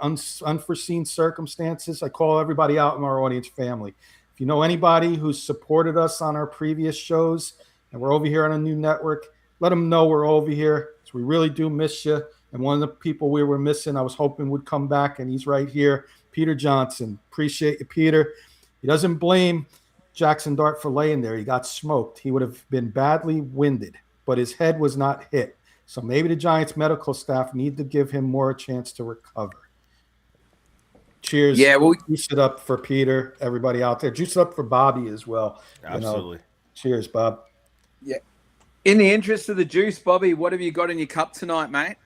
unforeseen circumstances. I call everybody out in our audience family. If you know anybody who's supported us on our previous shows and we're over here on a new network, let them know we're over here. So we really do miss you. And one of the people we were missing, I was hoping would come back, and he's right here, Peter Johnson. Appreciate you, Peter. He doesn't blame Jackson Dart for laying there. He got smoked. He would have been badly winded, but his head was not hit. So maybe the Giants medical staff need to give him more a chance to recover. Cheers. Yeah, well, juice it up for Peter, everybody out there. Juice it up for Bobby as well. Absolutely. Cheers, Bob. Yeah. In the interest of the juice, Bobby, what have you got in your cup tonight, mate?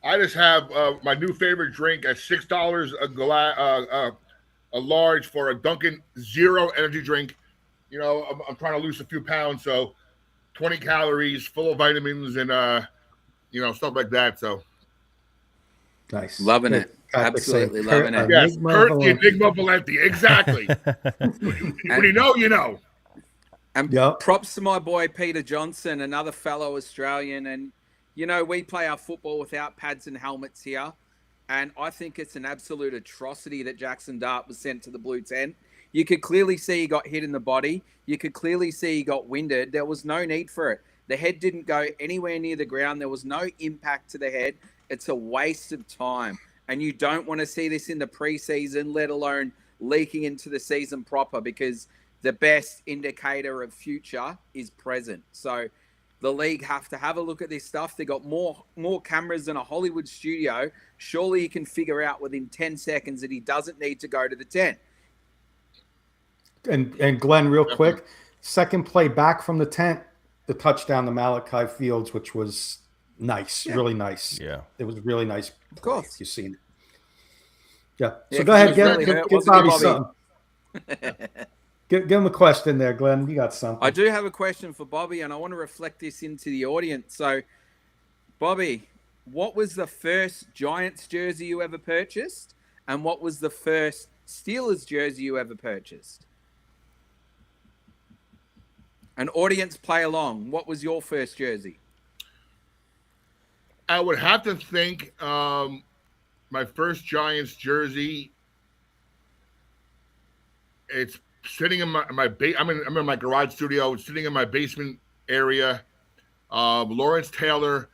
I just have my new favorite drink at $6 a large for a Dunkin' Zero energy drink. I'm trying to lose a few pounds, so 20 calories, full of vitamins and stuff like that. So nice, loving it. Absolutely loving it. Yes, Kurt the Enigma Valenti. Exactly. When you know, you know. And props to my boy Peter Johnson, another fellow Australian. And we play our football without pads and helmets here. And I think it's an absolute atrocity that Jackson Dart was sent to the blue tent. You could clearly see he got hit in the body. You could clearly see he got winded. There was no need for it. The head didn't go anywhere near the ground. There was no impact to the head. It's a waste of time. And you don't want to see this in the preseason, let alone leaking into the season proper, because the best indicator of future is present. So the league have to have a look at this stuff. They got more cameras than a Hollywood studio. Surely you can figure out within 10 seconds that he doesn't need to go to the tent. And Glenn, real quick, second play back from the tent, the touchdown to Malachi Fields, which was nice, really nice. Yeah, it was really nice. Of course, you've seen it. Yeah. So go ahead, give Bobby something. Give him a question there, Glenn. You got something. I do have a question for Bobby, and I want to reflect this into the audience. So, Bobby, what was the first Giants jersey you ever purchased? And what was the first Steelers jersey you ever purchased? An audience play along. What was your first jersey? I would have to think my first Giants jersey, it's sitting in my I'm in my garage studio. It's sitting in my basement area. Lawrence Taylor,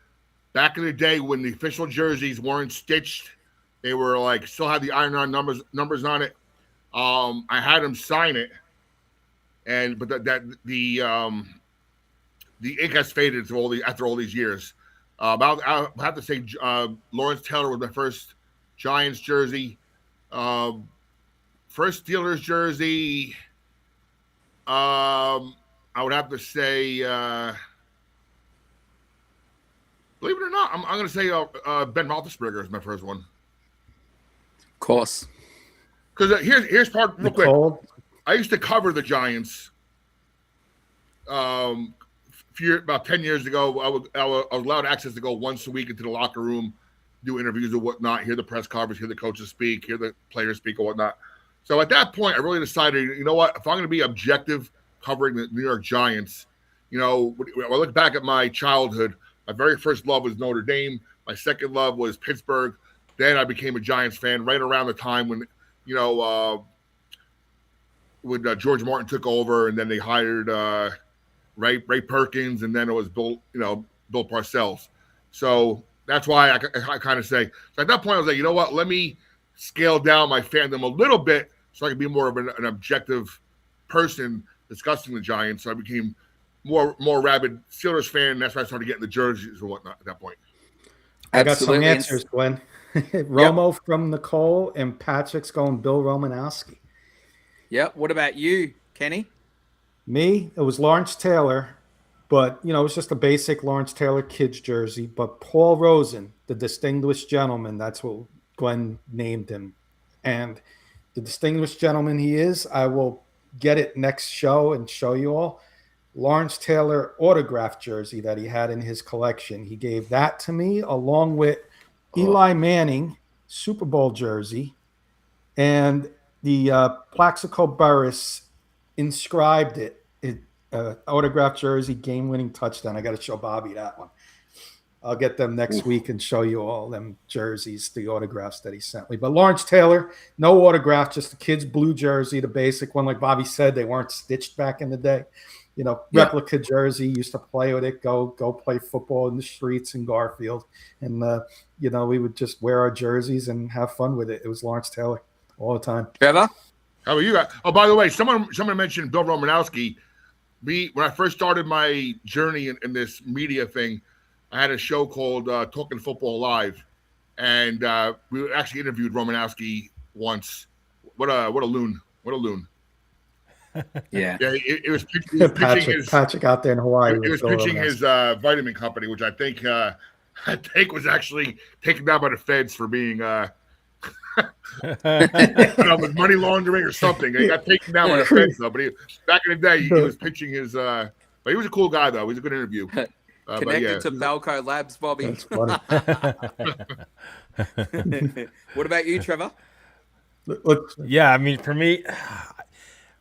back in the day when the official jerseys weren't stitched, they were still had the iron-on numbers on it. I had him sign it, but the ink has faded after all these years. I'll have to say Lawrence Taylor was my first Giants jersey. First Steelers jersey, I would have to say, believe it or not, I'm going to say Ben Roethlisberger is my first one. Of course. Because here's part real quick. I used to cover the Giants. About 10 years ago, I was allowed access to go once a week into the locker room, do interviews and whatnot, hear the press conference, hear the coaches speak, hear the players speak and whatnot. So at that point, I really decided, you know what, if I'm going to be objective covering the New York Giants, when I look back at my childhood, my very first love was Notre Dame. My second love was Pittsburgh. Then I became a Giants fan right around the time when, when George Martin took over, and then they hired Ray Perkins, and then it was Bill Parcells. So that's why I kind of say. So at that point, I was like, you know what? Let me scale down my fandom a little bit so I can be more of an objective person discussing the Giants. So I became more rabid Steelers fan. And that's why I started getting the jerseys and whatnot at that point. I got some Absolutely. answers, Glenn. Romo from Nicole and Patrick's going Bill Romanowski. Yep. What about you, Kenny? Me, it was Lawrence Taylor, but it was just a basic Lawrence Taylor kids jersey. But Paul Rosen, the distinguished gentleman, that's what Glenn named him. And the distinguished gentleman he is, I will get it next show and show you all. Lawrence Taylor autographed jersey that he had in his collection. He gave that to me along with Eli Manning Super Bowl jersey and the Plaxico Burress inscribed it autographed jersey, game-winning touchdown. I got to show Bobby that one. I'll get them next week and show you all them jerseys, the autographs that he sent me. But Lawrence Taylor, no autograph, just the kid's blue jersey, the basic one. Like Bobby said, they weren't stitched back in the day. Replica jersey, used to play with it, go play football in the streets in Garfield. And, we would just wear our jerseys and have fun with it. It was Lawrence Taylor all the time. Trevor? How about you guys? Oh, by the way, someone mentioned Bill Romanowski. When I first started my journey in this media thing, I had a show called Talking Football Live, and we actually interviewed Romanowski once. What a loon! What a loon! Yeah. It was pitching Patrick out there in Hawaii. It was pitching his vitamin company, which I think was actually taken down by the feds for being with money laundering or something. He got taken down by the feds though. But back in the day, he was pitching his. But he was a cool guy though. He was a good interview. Connected to Balco Labs, Bobby. That's funny. What about you, Trevor? Yeah, I mean, for me,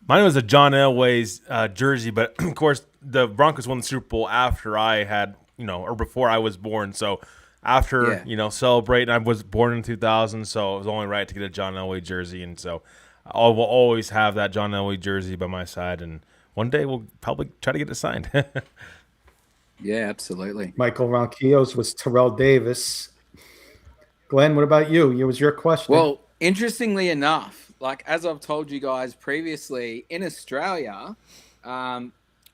mine was a John Elway's jersey, but of course the Broncos won the Super Bowl after I had, or before I was born. So after, celebrating, I was born in 2000, so it was only right to get a John Elway jersey. And so I will always have that John Elway jersey by my side. And one day we'll probably try to get it signed. Yeah, absolutely. Michael Ronquillo's was Terrell Davis. Glenn, what about you? It was your question. Well, interestingly enough, as I've told you guys previously, in Australia,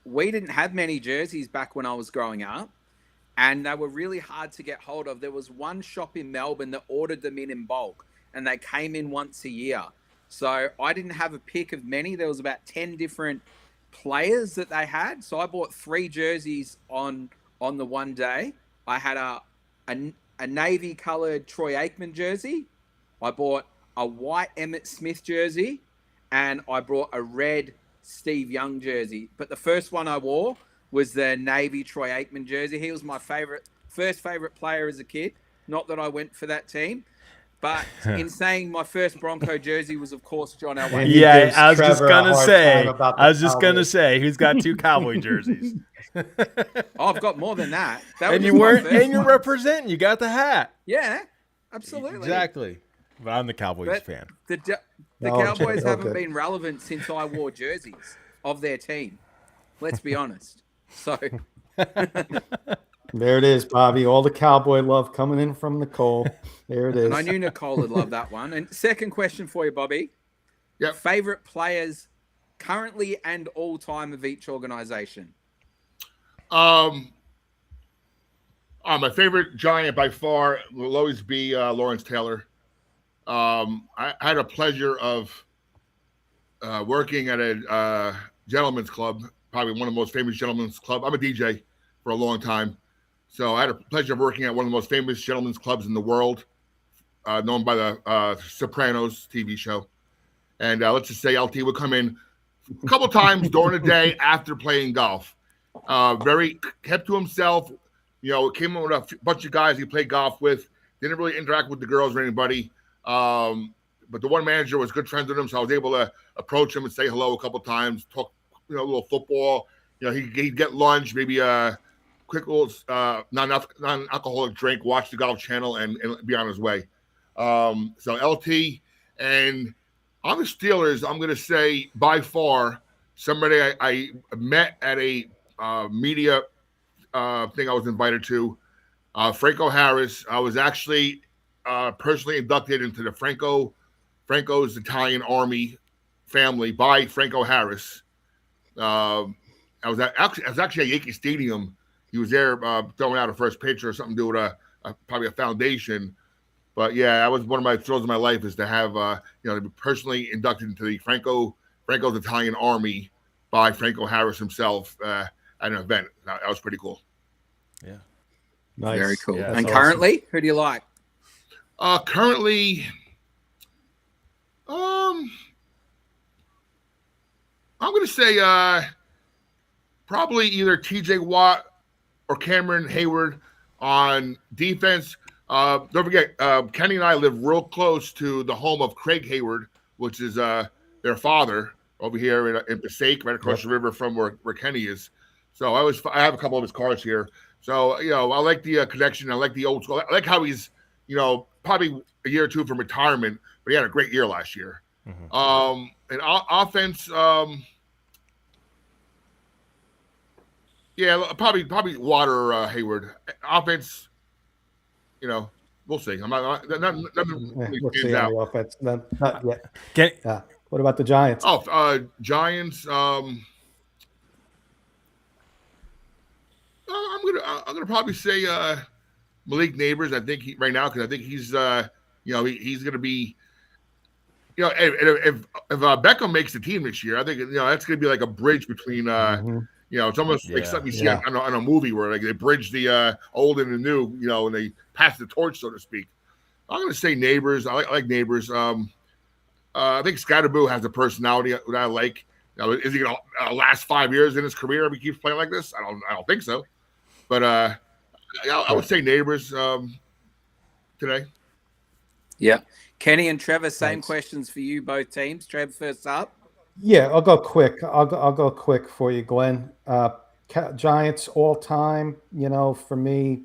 we didn't have many jerseys back when I was growing up, and they were really hard to get hold of. There was one shop in Melbourne that ordered them in bulk, and they came in once a year. So I didn't have a pick of many. There was about 10 different players that they had. So I bought 3 jerseys on the one day. I had a navy colored Troy Aikman jersey. I bought a white Emmitt Smith jersey, and I brought a red Steve Young jersey. But the first one I wore was the navy Troy Aikman jersey. He was my first favorite player as a kid. Not that I went for that team, but in saying my first Bronco jersey was, of course, John Elway. Yeah, I was just gonna say, who's got 2 Cowboy jerseys? I've got more than that. And you're representing. You got the hat. Yeah, absolutely. Exactly. But I'm the Cowboys fan. The Cowboys haven't been relevant since I wore jerseys of their team. Let's be honest. So there it is, Bobby. All the Cowboy love coming in from Nicole. There it is. And I knew Nicole would love that one. And second question for you, Bobby. Yep. Favorite players currently and all time of each organization? My favorite Giant by far will always be Lawrence Taylor. I had a pleasure of working at a gentleman's club, probably one of the most famous gentlemen's club. I'm a DJ for a long time. So I had a pleasure of working at one of the most famous gentlemen's clubs in the world, known by the Sopranos TV show. And let's just say LT would come in a couple times during the day after playing golf. Very kept to himself. Came in with a bunch of guys he played golf with. Didn't really interact with the girls or anybody. But the one manager was good friends with him, so I was able to approach him and say hello a couple times, talk, a little football. He'd get lunch, maybe a quick little non-alcoholic drink, watch the Golf Channel, and be on his way. So LT, and on the Steelers, I'm going to say by far somebody I met at a media thing I was invited to, Franco Harris. I was actually personally inducted into the Franco's Italian Army family by Franco Harris. I was actually at Yankee Stadium. He was there throwing out a first pitch or something, doing probably a foundation. But yeah, that was one of my thrills of my life, is to have to be personally inducted into the Franco's Italian Army by Franco Harris himself at an event. That was pretty cool. Yeah, Nice. Very cool. Yeah, And that's currently, awesome. who do you like? Currently, I'm going to say probably either T.J. Watt or Cameron Hayward on defense. Don't forget, Kenny and I live real close to the home of Craig Hayward, which is their father over here in Passaic, right across the river from where Kenny is. So I have a couple of his cars here. So, I like the connection. I like the old school. I like how he's, probably a year or two from retirement, but he had a great year last year. Mm-hmm. And offense, probably Water or Hayward. Offense, we'll see. I'm not really We'll see out. on the offense. Not yet. Can, What about the Giants? Oh, Giants. I'm gonna probably say Malik Neighbors. I think right now, because I think he's he's gonna be if Beckham makes the team this year, I think that's gonna be like a bridge between it's almost like something you see on a movie where like they bridge the old and the new, and they pass the torch, so to speak. I'm gonna say Neighbors. I like Neighbors. I think Scatterboo has a personality that I like. Is he gonna last 5 years in his career if he keeps playing like this? I don't think so. But I would say Neighbors today. Yeah. Kenny and Trevor, same questions for you, both teams. Trevor, first up. Yeah, I'll go quick. I'll go quick for you, Glenn. Giants all time. For me,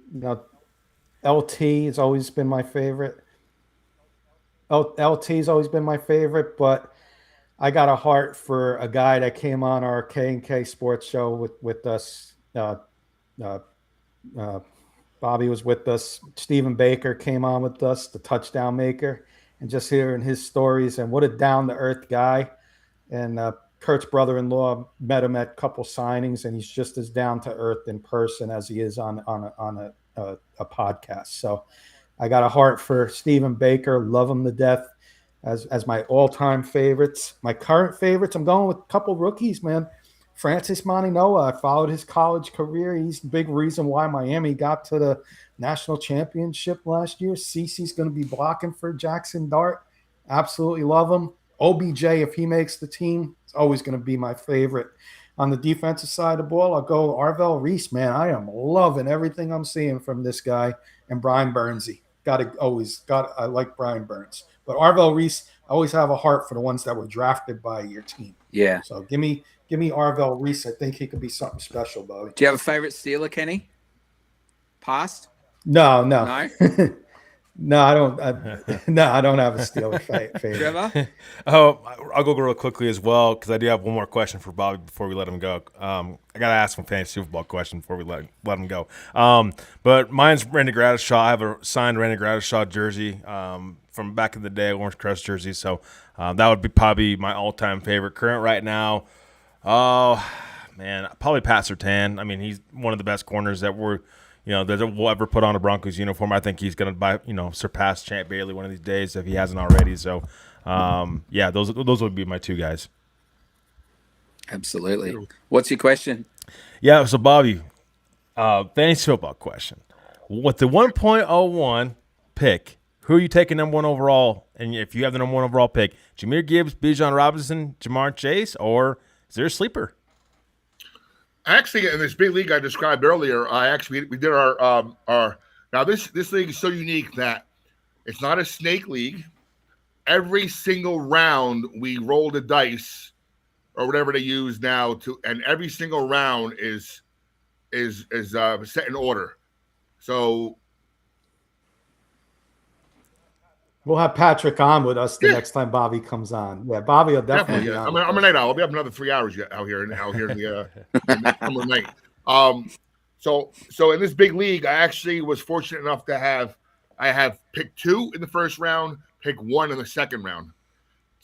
LT has always been my favorite. LT's always been my favorite, but I got a heart for a guy that came on our K&K sports show with us. Bobby was with us. Stephen Baker came on with us, the touchdown maker, and just hearing his stories and what a down-to-earth guy. And Kurt's brother-in-law met him at a couple signings, and he's just as down-to-earth in person as he is on a podcast. So I got a heart for Stephen Baker, love him to death as my all-time favorites. My current favorites, I'm going with a couple rookies, man. Francis Maninoa, I followed his college career. He's the big reason why Miami got to the national championship last year. CeCe's going to be blocking for Jackson Dart. Absolutely love him. OBJ, if he makes the team, it's always going to be my favorite. On the defensive side of the ball, I'll go Arvell Reese, man. I am loving everything I'm seeing from this guy. And Brian Burnsy. I like Brian Burns. But Arvell Reese, I always have a heart for the ones that were drafted by your team. Yeah. So give me Arvell Reese. I think he could be something special, Bobby. Do you have a favorite Steeler, Kenny? Past? No. No? No, I don't. I don't have a Steeler favorite. Trevor? I'll go real quickly as well, because I do have one more question for Bobby before we let him go. I got to ask him a fantasy football question before we let him go. But mine's Randy Gradishaw. I have a signed Randy Gradishaw jersey from back in the day, Orange Crest jersey. So that would be probably my all-time favorite. Current right now, probably Pat Surtain. I mean, he's one of the best corners that will ever put on a Broncos uniform. I think he's going to surpass Champ Bailey one of these days if he hasn't already. So, those would be my two guys. Absolutely. What's your question? Yeah, so Bobby, fantasy football question. With the 1.01 pick, who are you taking number one overall? And if you have the number one overall pick, Jahmyr Gibbs, Bijan Robinson, Jamar Chase, or is there a sleeper? Actually, in this big league I described earlier, we did our now this league is so unique that it's not a snake league. Every single round we roll the dice or whatever they use now and every single round is set in order. So we'll have Patrick on with us the next time Bobby comes on. Yeah, Bobby will definitely be on. I'm a night owl. I'll be up another 3 hours out here in the summer night. So in this big league, I actually was fortunate enough to have pick 2 in the first round, pick 1 in the second round.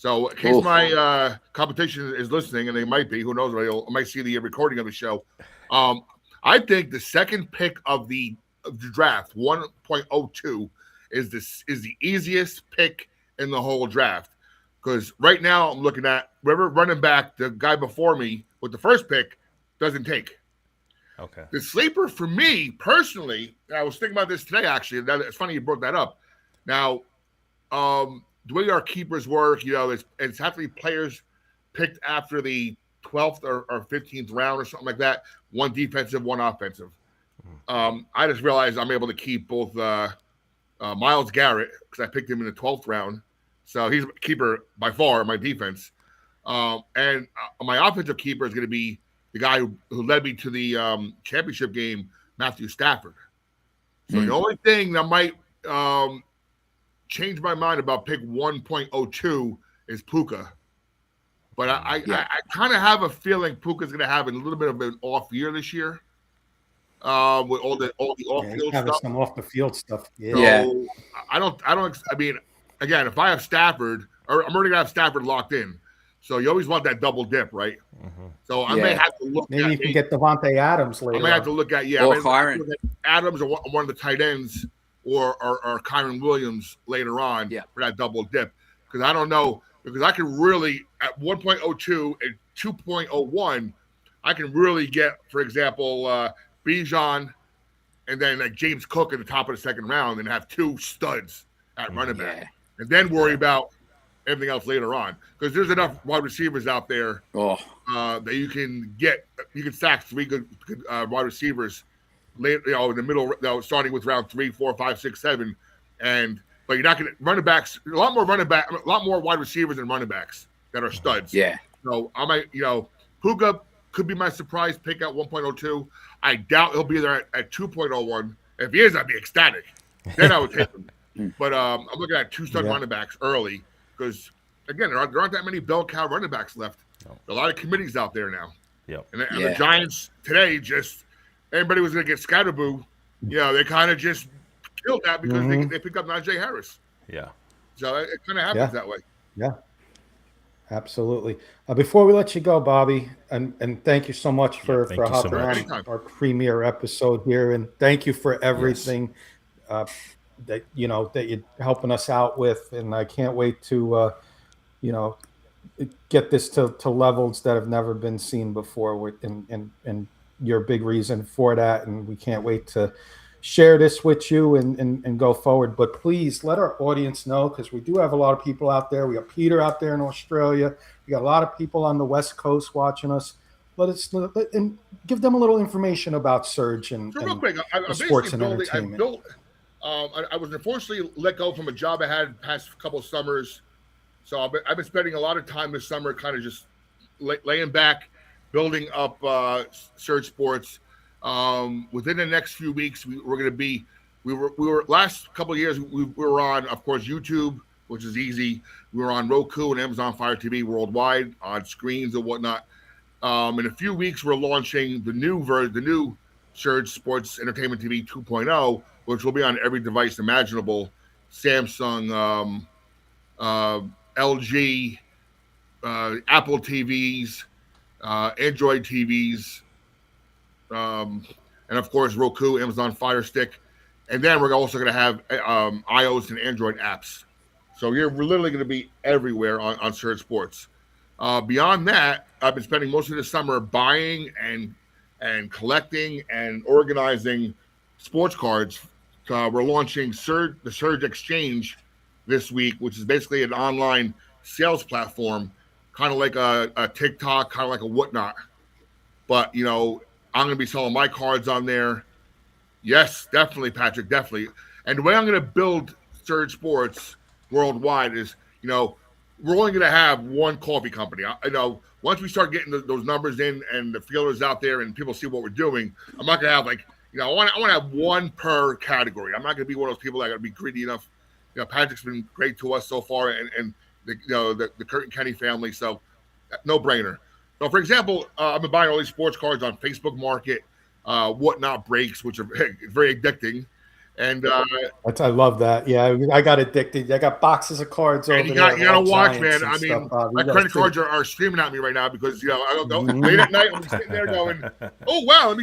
So in case my competition is listening, and they might be, who knows, I might see the recording of the show. I think the second pick of the draft, 1.02, is the easiest pick in the whole draft. Because right now I'm looking at whoever running back the guy before me with the first pick doesn't take. Okay. The sleeper for me personally, I was thinking about this today actually. It's funny you brought that up. Now, the way our keepers work, it's have to be players picked after the 12th or 15th round or something like that. One defensive, one offensive. I just realized I'm able to keep both Myles Garrett because I picked him in the 12th round. So he's a keeper by far, my defense. And my offensive keeper is going to be the guy who led me to the championship game, Matthew Stafford. So the only thing that might change my mind about pick 1.02 is Puka. But I kind of have a feeling Puka's going to have a little bit of an off year this year with all the off-field stuff. Some off-the-field stuff. So I mean, again, if I have Stafford, or I'm already going to have Stafford locked in. So you always want that double dip, right? Mm-hmm. So I may have to look Maybe you can get Devontae Adams later. I may have to look at, or Kyron. Adams or one of the tight ends or Kyron Williams later on for that double dip. Because I don't know, because I can really, at 1.02 and 2.01, I can really get, for example, Bijan and then like James Cook at the top of the second round and have two studs at running back. And then worry about everything else later on. Because there's enough wide receivers out there that you can get. You can stack three good wide receivers later, in the middle, starting with round 3, 4, 5, 6, 7. But you're not going to running backs. A lot more wide receivers than running backs that are studs. Yeah. So I might, Puka could be my surprise pick at 1.02. I doubt he'll be there at 2.01. If he is, I'd be ecstatic. Then I would take him. But I'm looking at two stud running backs early because, again, there aren't that many bell cow running backs left. No. There are a lot of committees out there now. Yep. And the Giants today everybody was going to get Scatterboo. They kind of just killed that because they picked up Najee Harris. Yeah. So it kind of happens that way. Yeah. Absolutely. Before we let you go, Bobby, and thank you so much for hopping on our premiere episode here, and thank you for everything that you're helping us out with, and I can't wait to get this to levels that have never been seen before, and you're a big reason for that, and we can't wait to share this with you and go forward. But please let our audience know, because we do have a lot of people out there. We got Peter out there in Australia. We got a lot of people on the West Coast watching us. And give them a little information about Surge and real quick, sports and entertainment. I was unfortunately let go from a job I had past couple of summers. So I've been spending a lot of time this summer kind of just laying back, building up Surge Sports. Within the next few weeks, we were last couple of years, we were on, of course, YouTube, which is easy. We were on Roku and Amazon Fire TV worldwide on screens and whatnot. In a few weeks, we're launching the new Surge Sports Entertainment TV 2.0, which will be on every device imaginable: Samsung, LG, Apple TVs, Android TVs, and of course Roku, Amazon Fire Stick, and then we're also going to have iOS and Android apps. So we're literally going to be everywhere on Surge Sports. Beyond that, I've been spending most of the summer buying and collecting and organizing sports cards. We're launching the Surge Exchange this week, which is basically an online sales platform, kind of like a TikTok, kind of like a Whatnot. But, I'm going to be selling my cards on there. Yes, definitely, Patrick, definitely. And the way I'm going to build Surge Sports worldwide is, we're only going to have one coffee company. Once we start getting those numbers in and the feelers out there and people see what we're doing, I'm not going to have I want to have one per category. I'm not going to be one of those people that are going to be greedy enough. Patrick's been great to us so far, and the Kurt and Kenny family, so no brainer. So, for example, I've been buying all these sports cards on Facebook Market, Whatnot Breaks, which are very addicting, And I love that. Yeah, I got addicted. I got boxes of cards over you there. gotta watch, Giants man. I mean, stuff, my credit cards are screaming at me right now because I go late at night. I'm sitting there going, "Oh wow!"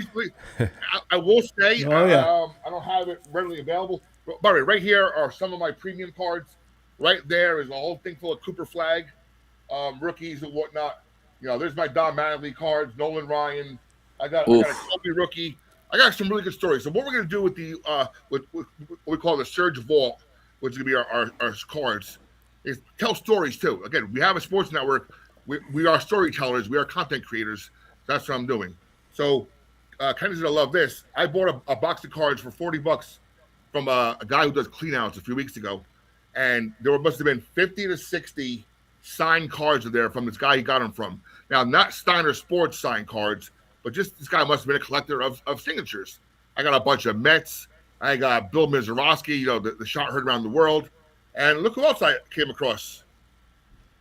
I will say, Oh, yeah. I don't have it readily available. But by the way, right here are some of my premium cards. Right there is a whole thing full of Cooper Flag, rookies and whatnot. There's my Don Mattingly cards, Nolan Ryan. I got a Kobe rookie. I got some really good stories. So what we're gonna do with the with what we call the Surge Vault, which is gonna be our cards, is tell stories too. Again, we have a sports network. We are storytellers. We are content creators. That's what I'm doing. So Kenny's gonna love this. I bought a box of cards for $40 from a guy who does clean outs a few weeks ago, and there must have been 50 to 60 signed cards in there from this guy he got them from. Now, not Steiner Sports signed cards, but just this guy must have been a collector of signatures. I got a bunch of Mets. I got Bill Mazeroski, the shot heard around the world. And look who else I came across.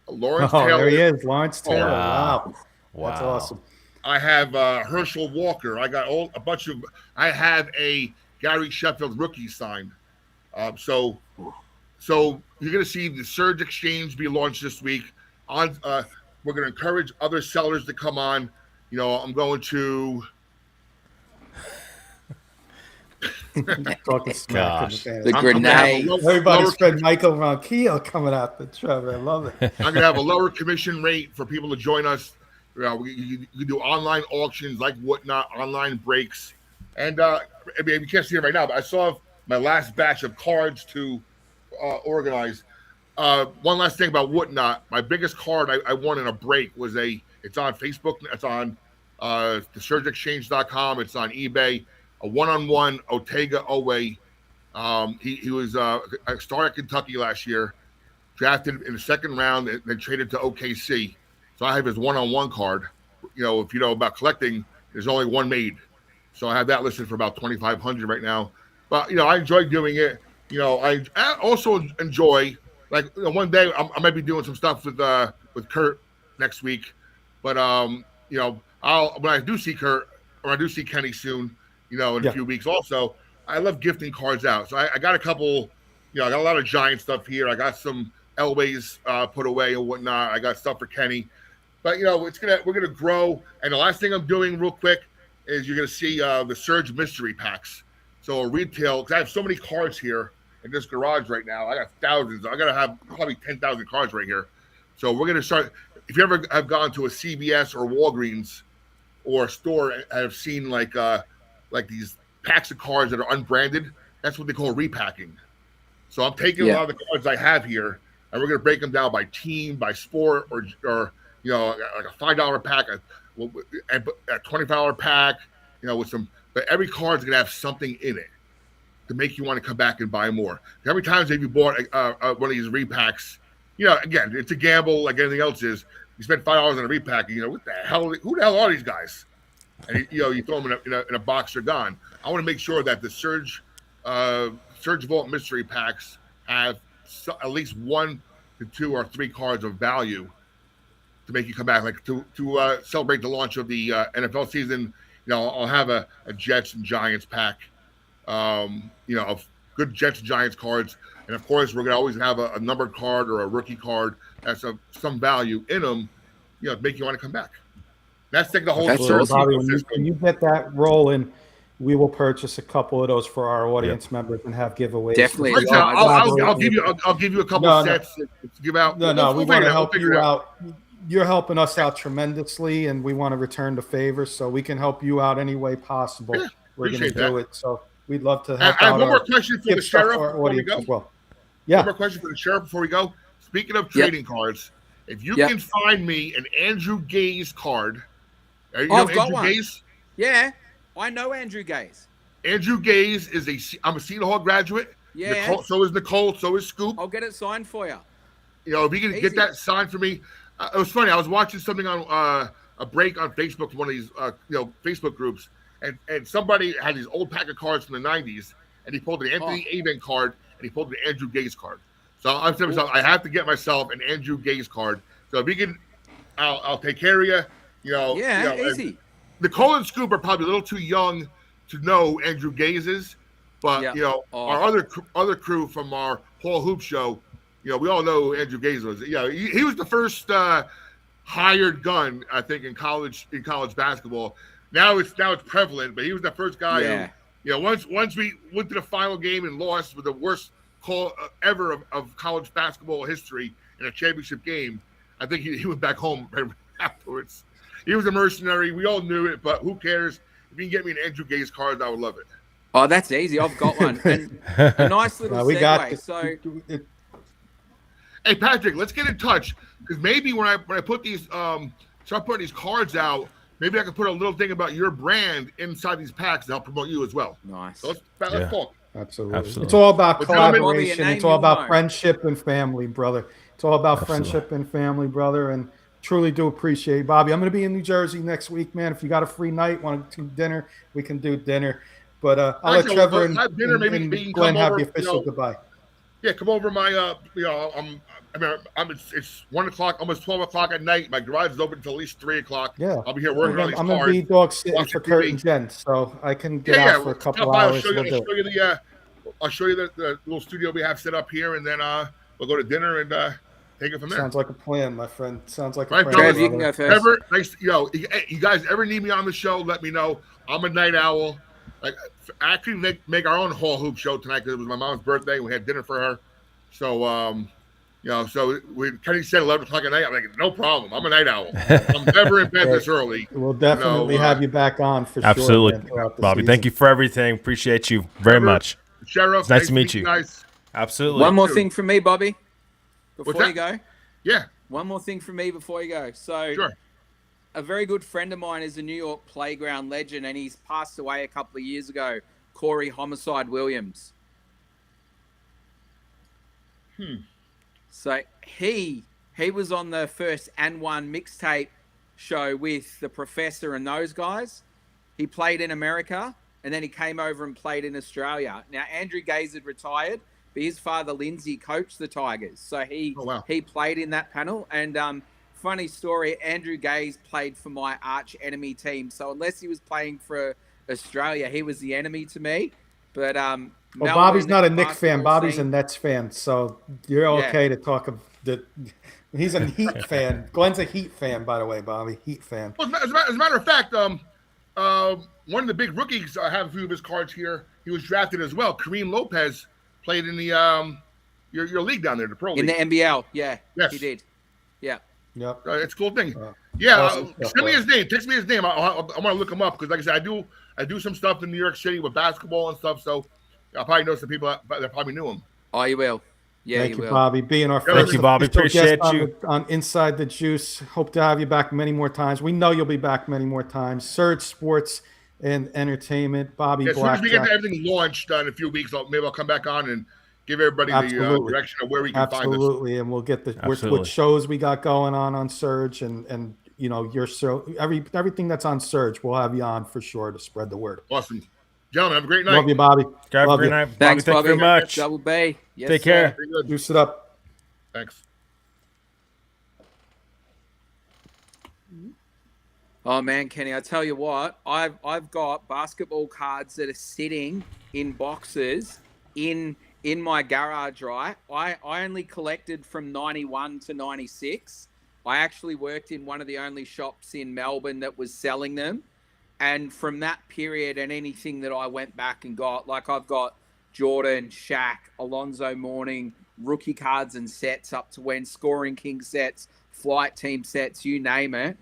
Lawrence Taylor. There he is, Lawrence Taylor. Wow. That's awesome. I have Herschel Walker. I got I have a Gary Sheffield rookie signed. So you're going to see the Surge Exchange be launched this week. We're going to encourage other sellers to come on. I'm going to talking smack to the grenade. Everybody spread Michael Ronquillo coming out the Trevor. I love it. I'm going to have a lower commission rate for people to join us. You do online auctions like Whatnot, online breaks. And you can't see it right now, but I saw my last batch of cards to organize. One last thing about Whatnot. My biggest card I won in a break was it's on Facebook. It's on thesurgeexchange.com. It's on eBay. A one-on-one Otega Owe. He was a star at Kentucky last year, drafted in the second round, and then traded to OKC. So I have his one-on-one card. If you know about collecting, there's only one made. So I have that listed for about $2,500 right now. But I enjoy doing it. I also enjoy one day I might be doing some stuff with Kurt next week. But when I do see Kurt or I do see Kenny soon, in a few weeks also, I love gifting cards out. So I got a couple, I got a lot of Giant stuff here. I got some Elways put away and whatnot. I got stuff for Kenny. But we're gonna grow. And the last thing I'm doing real quick is you're gonna see the Surge mystery packs. So retail, because I have so many cards here in this garage right now. I got thousands. I gotta have probably 10,000 cards right here. So we're gonna start. If you ever have gone to a CVS or Walgreens or a store and have seen like these packs of cards that are unbranded, that's what they call repacking. So I'm taking a lot of the cards I have here, and we're gonna break them down by team, by sport, or like a $5 pack, a $25 pack, with some. But every card's gonna have something in it to make you want to come back and buy more. How many times have you bought one of these repacks? Again, it's a gamble like anything else is. You spend $5 on a repack, what the hell? Who the hell are these guys? And you throw them in a box, they're gone. I want to make sure that the Surge Vault mystery packs have at least 1 to 2 or 3 cards of value to make you come back, to celebrate the launch of the NFL season. I'll have a Jets and Giants pack, of good Jets and Giants cards. And of course, we're going to always have a numbered card or a rookie card that's of some value in them, to make you want to come back. That's like the whole Bobby, when you get that rolling, we will purchase a couple of those for our audience members and have giveaways. Definitely. I'll give you a couple sets to give out. We want to help you out. You're helping us out tremendously, and we want to return the favor, so we can help you out any way possible. Yeah, we're going to do it. So we'd love to help I have one more question for the sheriff before we go. Well. One more question for the sheriff before we go. Speaking of trading cards, if you can find me an Andrew Gaze card. I've got one. Gaze? Yeah, I know Andrew Gaze. Andrew Gaze I'm a Seton Hall graduate. Yeah. So is Nicole. So is Scoop. I'll get it signed for you. If you can get that signed for me. It was funny. I was watching something on a break on Facebook, one of these Facebook groups, and somebody had these old pack of cards from the 90s, and he pulled an Anthony Aben card, and he pulled an Andrew Gaze card. So I'm saying to myself, I have to get myself an Andrew Gaze card. So if you can, I'll take care of you. Easy. Nicole and Scoop are probably a little too young to know Andrew Gaze is, But Yeah. our other crew from our Paul Hoop show, we all know who Andrew Gaze was. He was the first hired gun, I think, in college basketball. Now it's prevalent, but he was the first guy who, once we went to the final game and lost with the worst call ever of college basketball history in a championship game, I think he went back home afterwards. He was a mercenary. We all knew it, but who cares? If you can get me an Andrew Gaze card, I would love it. Oh, that's easy. I've got one. And a nice little segue. Hey, Patrick, let's get in touch, because maybe when I put these start putting these cards out, maybe I can put a little thing about your brand inside these packs to help promote you as well. Nice. So let's talk. Absolutely. It's all about collaboration. It's all about know. friendship and family, brother. It's all about friendship and family, brother. And truly do appreciate it. Bobby, I'm going to be in New Jersey next week, man. If you got a free night, want to do dinner, we can do dinner. But I'll let Trevor and Glenn have the official goodbye. Yeah, come over my it's 1 o'clock, almost 12 o'clock at night. My garage is open until at least 3 o'clock. Yeah. I'll be here working on these I'm cards. going to be dog sitting for Kurt and Jen, so I can get out for a couple hours. I'll show you the little studio we have set up here, and then we'll go to dinner and take it from there. Sounds like a plan, my friend. Sounds like a plan. Trev, you can go first. Trevor, nice. You guys ever need me on the show, let me know. I'm a night owl. Like, actually make our own Hall Hoop show tonight because it was my mom's birthday. We had dinner for her. So, so when Kenny said 11 o'clock at night, I'm like, no problem. I'm a night owl. I'm never in bed this early. We'll definitely have you back on for sure. Absolutely. Bobby, thank you for everything. Appreciate you very much. Sheriff, it's nice to meet you. Guys. Absolutely. One more thing from me, Bobby, before you go. Yeah. One more thing from me before you go. So, a very good friend of mine is a New York playground legend, and he's passed away a couple of years ago, Corey Homicide Williams. So he was on the first and one mixtape show with the Professor and those guys. He played in America, and then he came over and played in Australia. Now, Andrew Gaze had retired, but his father, Lindsay, coached the Tigers. So he played in that panel. And funny story, Andrew Gaze played for my arch enemy team. So unless he was playing for Australia, he was the enemy to me. But well, Bobby's not a Knicks fan. Bobby's a Nets fan. So you're okay to talk of the. He's a Heat fan. Glenn's a Heat fan, by the way, Bobby. Heat fan. Well, as a matter of fact, one of the big rookies, I have a few of his cards here. He was drafted as well. Kareem Lopez played in the your league down there, the pro league. In the NBL, yes, he did. Yeah. Yep. It's a cool thing. Send me his name. Text me his name. I want to look him up because, like I said, I do some stuff in New York City with basketball and stuff. So I'll probably know some people that probably knew him. Oh, you will. Yeah, Thank you, will. Bobby, being our first. Thank you, Bobby. Appreciate you. On Inside the Juice. Hope to have you back many more times. We know you'll be back many more times. Surge Sports and Entertainment. Bobby as soon as we Blackjack. get everything launched in a few weeks, maybe I'll come back on and give everybody the direction of where we can find us. Absolutely, and we'll get what shows we got going on Surge and your show, everything that's on Surge, we'll have you on for sure to spread the word. Awesome. Gentlemen, have a great night. Love you, Bobby. Have a great night. Thanks, Bobby. Thank you very much. Double B. Yes, Take care. Juice it up. Thanks. Oh man, Kenny, I tell you what, I've got basketball cards that are sitting in boxes in my garage, right? I only collected from 91 to 96. I actually worked in one of the only shops in Melbourne that was selling them. And from that period and anything that I went back and got, like I've got Jordan, Shaq, Alonzo Mourning, rookie cards and sets up to when Scoring King sets, flight team sets, you name it.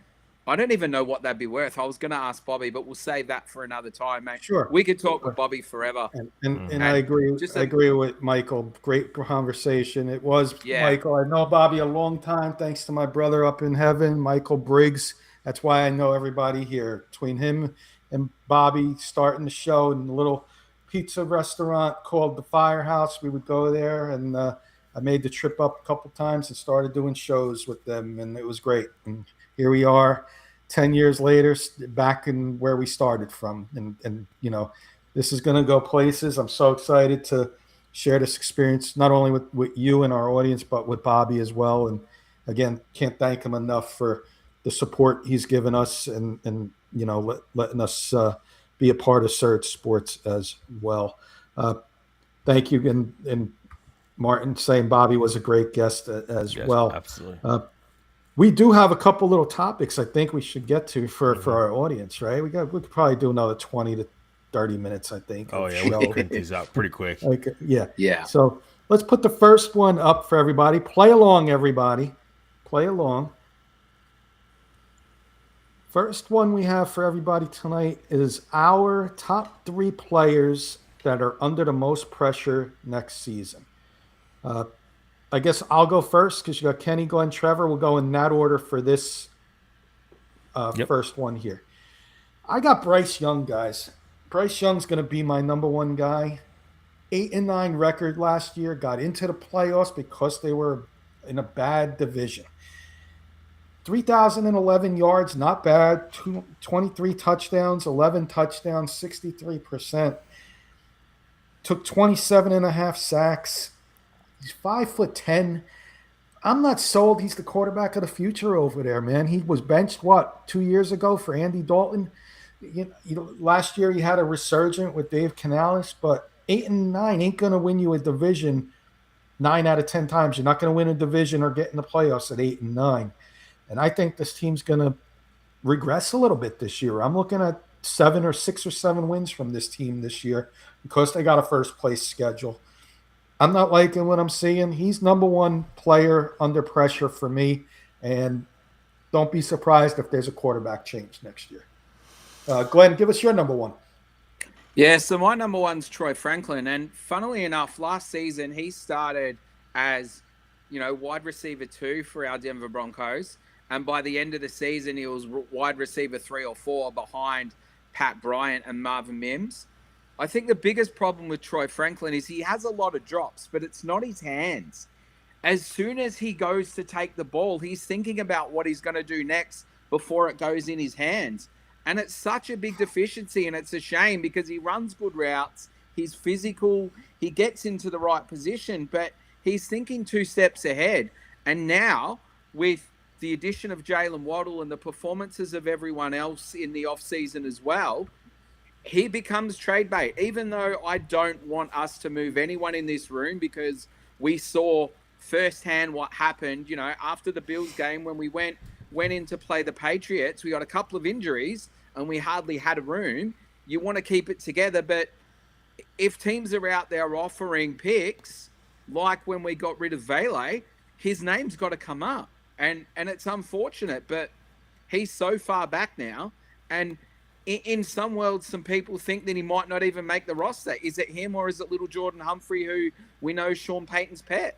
I don't even know what that'd be worth. I was going to ask Bobby, but we'll save that for another time, mate. Sure. We could talk with Bobby forever. And I agree. I agree with Michael. Great conversation. It was, Michael. I know Bobby a long time, thanks to my brother up in heaven, Michael Briggs. That's why I know everybody here. Between him and Bobby starting the show in a little pizza restaurant called the Firehouse, we would go there, and I made the trip up a couple times and started doing shows with them, and it was great. And here we are 10 years later, back in where we started from. And this is going to go places. I'm so excited to share this experience, not only with you and our audience, but with Bobby as well. And again, can't thank him enough for the support he's given us and letting us be a part of Surge Sports as well. Thank you. And Martin saying Bobby was a great guest as well. Absolutely. We do have a couple little topics I think we should get to for our audience, right? We could probably do another 20 to 30 minutes, I think. Oh, yeah. We'll crank these out pretty quick. Yeah. So let's put the first one up for everybody. Play along, everybody. Play along. First one we have for everybody tonight is our top 3 players that are under the most pressure next season. I guess I'll go first because you got Kenny, Glenn, Trevor. We'll go in that order for this first one here. I got Bryce Young, guys. Bryce Young's going to be my number 1 guy. 8-9 record last year. Got into the playoffs because they were in a bad division. 3,011 yards, not bad. 23 touchdowns, 11 touchdowns, 63%. Took 27.5 sacks. He's 5'10". I'm not sold he's the quarterback of the future over there, man. He was benched, 2 years ago for Andy Dalton? Last year he had a resurgent with Dave Canales, but 8-9 ain't going to win you a division 9 out of 10 times. You're not going to win a division or get in the playoffs at 8-9. And I think this team's going to regress a little bit this year. I'm looking at 6 or 7 wins from this team this year because they got a first-place schedule. I'm not liking what I'm seeing. He's number 1 player under pressure for me, and don't be surprised if there's a quarterback change next year. Glenn, give us your number 1. Yeah, so my number 1's Troy Franklin, and funnily enough, last season he started as, wide receiver 2 for our Denver Broncos. And by the end of the season, he was wide receiver 3 or 4 behind Pat Bryant and Marvin Mims. I think the biggest problem with Troy Franklin is he has a lot of drops, but it's not his hands. As soon as he goes to take the ball, he's thinking about what he's going to do next before it goes in his hands. And it's such a big deficiency, and it's a shame because he runs good routes, he's physical, he gets into the right position, but he's thinking 2 steps ahead. And now, with the addition of Jalen Waddle and the performances of everyone else in the offseason as well, he becomes trade bait, even though I don't want us to move anyone in this room because we saw firsthand what happened, after the Bills game when we went in to play the Patriots. We got a couple of injuries and we hardly had a room. You want to keep it together, but if teams are out there offering picks, like when we got rid of Vele, his name's got to come up. And it's unfortunate, but he's so far back now. And in some worlds, some people think that he might not even make the roster. Is it him or is it little Jordan Humphrey, who we know is Sean Payton's pet?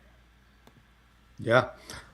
Yeah,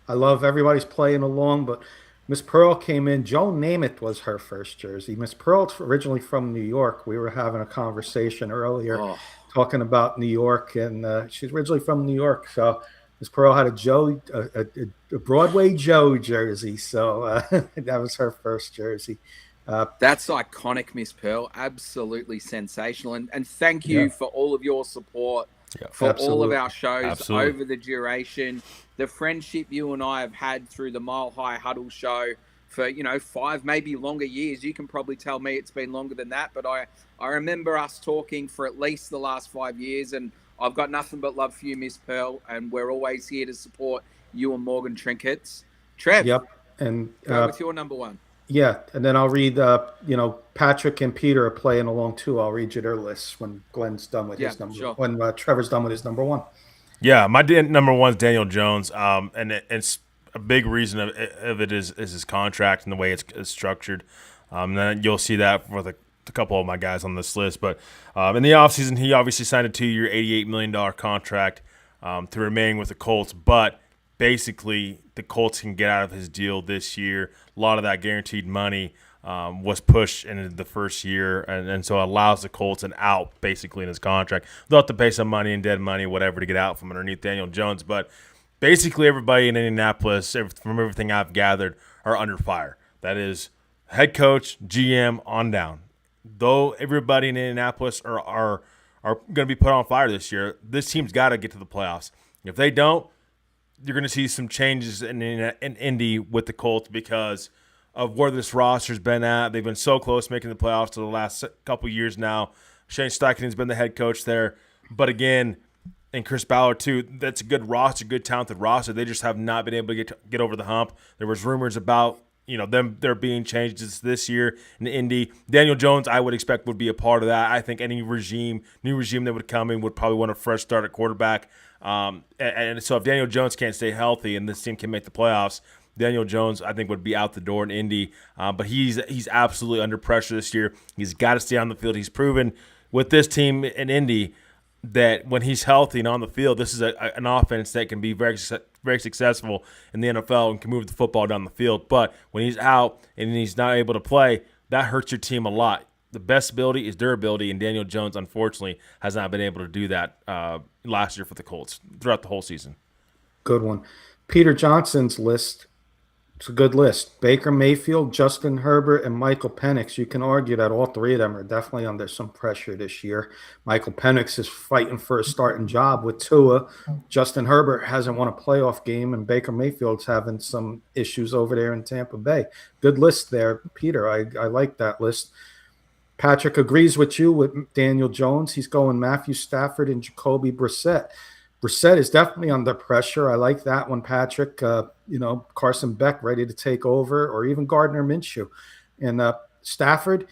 I love everybody's playing along, but Miss Pearl came in. Joe Namath was her first jersey. Miss Pearl's originally from New York. We were having a conversation earlier talking about New York, and she's originally from New York. So Miss Pearl had a Broadway Joe jersey. So that was her first jersey. That's iconic, Miss Pearl. Absolutely sensational. And thank you for all of your support for all of our shows over the duration. The friendship you and I have had through the Mile High Huddle show for, 5, maybe longer years. You can probably tell me it's been longer than that, but I remember us talking for at least the last 5 years, and I've got nothing but love for you, Miss Pearl, and we're always here to support you and Morgan Trinkets. Trev, and go with your number 1. Yeah, and then I'll read, Patrick and Peter are playing along too. I'll read you their lists when Glenn's done with his number. Sure. When Trevor's done with his number 1. Yeah, my number 1 is Daniel Jones, and it's a big reason of it is his contract and the way it's structured. And then you'll see that with a couple of my guys on this list. But in the offseason, he obviously signed a 2-year, $88 million contract to remain with the Colts, but basically the Colts can get out of his deal this year. A lot of that guaranteed money was pushed into the first year, and so it allows the Colts an out basically in his contract. They'll have to pay some money and dead money, whatever, to get out from underneath Daniel Jones. But basically everybody in Indianapolis, from everything I've gathered, are under fire. That is head coach, GM, on down. Though everybody in Indianapolis are going to be put on fire this year, this team's got to get to the playoffs. If they don't, you're going to see some changes in Indy with the Colts because of where this roster's been at. They've been so close making the playoffs to the last couple years now. Shane Steichen's been the head coach there. But again, and Chris Ballard too, that's a good roster, good talented roster. They just have not been able to get over the hump. There was rumors about them there being changes this year in Indy. Daniel Jones, I would expect, would be a part of that. I think any new regime that would come in would probably want a fresh start at quarterback. And so if Daniel Jones can't stay healthy and this team can make the playoffs, Daniel Jones, I think, would be out the door in Indy. But he's absolutely under pressure this year. He's got to stay on the field. He's proven with this team in Indy that when he's healthy and on the field, this is an offense that can be very successful in the NFL and can move the football down the field. But when he's out and he's not able to play, that hurts your team a lot. The best ability is durability, and Daniel Jones, unfortunately, has not been able to do that last year for the Colts throughout the whole season. Good one. Peter Johnson's list. It's a good list. Baker Mayfield, Justin Herbert, and Michael Penix. You can argue that all three of them are definitely under some pressure this year. Michael Penix is fighting for a starting job with Tua. Justin Herbert hasn't won a playoff game, and Baker Mayfield's having some issues over there in Tampa Bay. Good list there, Peter. I like that list. Patrick agrees with you with Daniel Jones. He's going Matthew Stafford and Jacoby Brissett. Brissett is definitely under pressure. I like that one, Patrick. Carson Beck ready to take over, or even Gardner Minshew. And Stafford,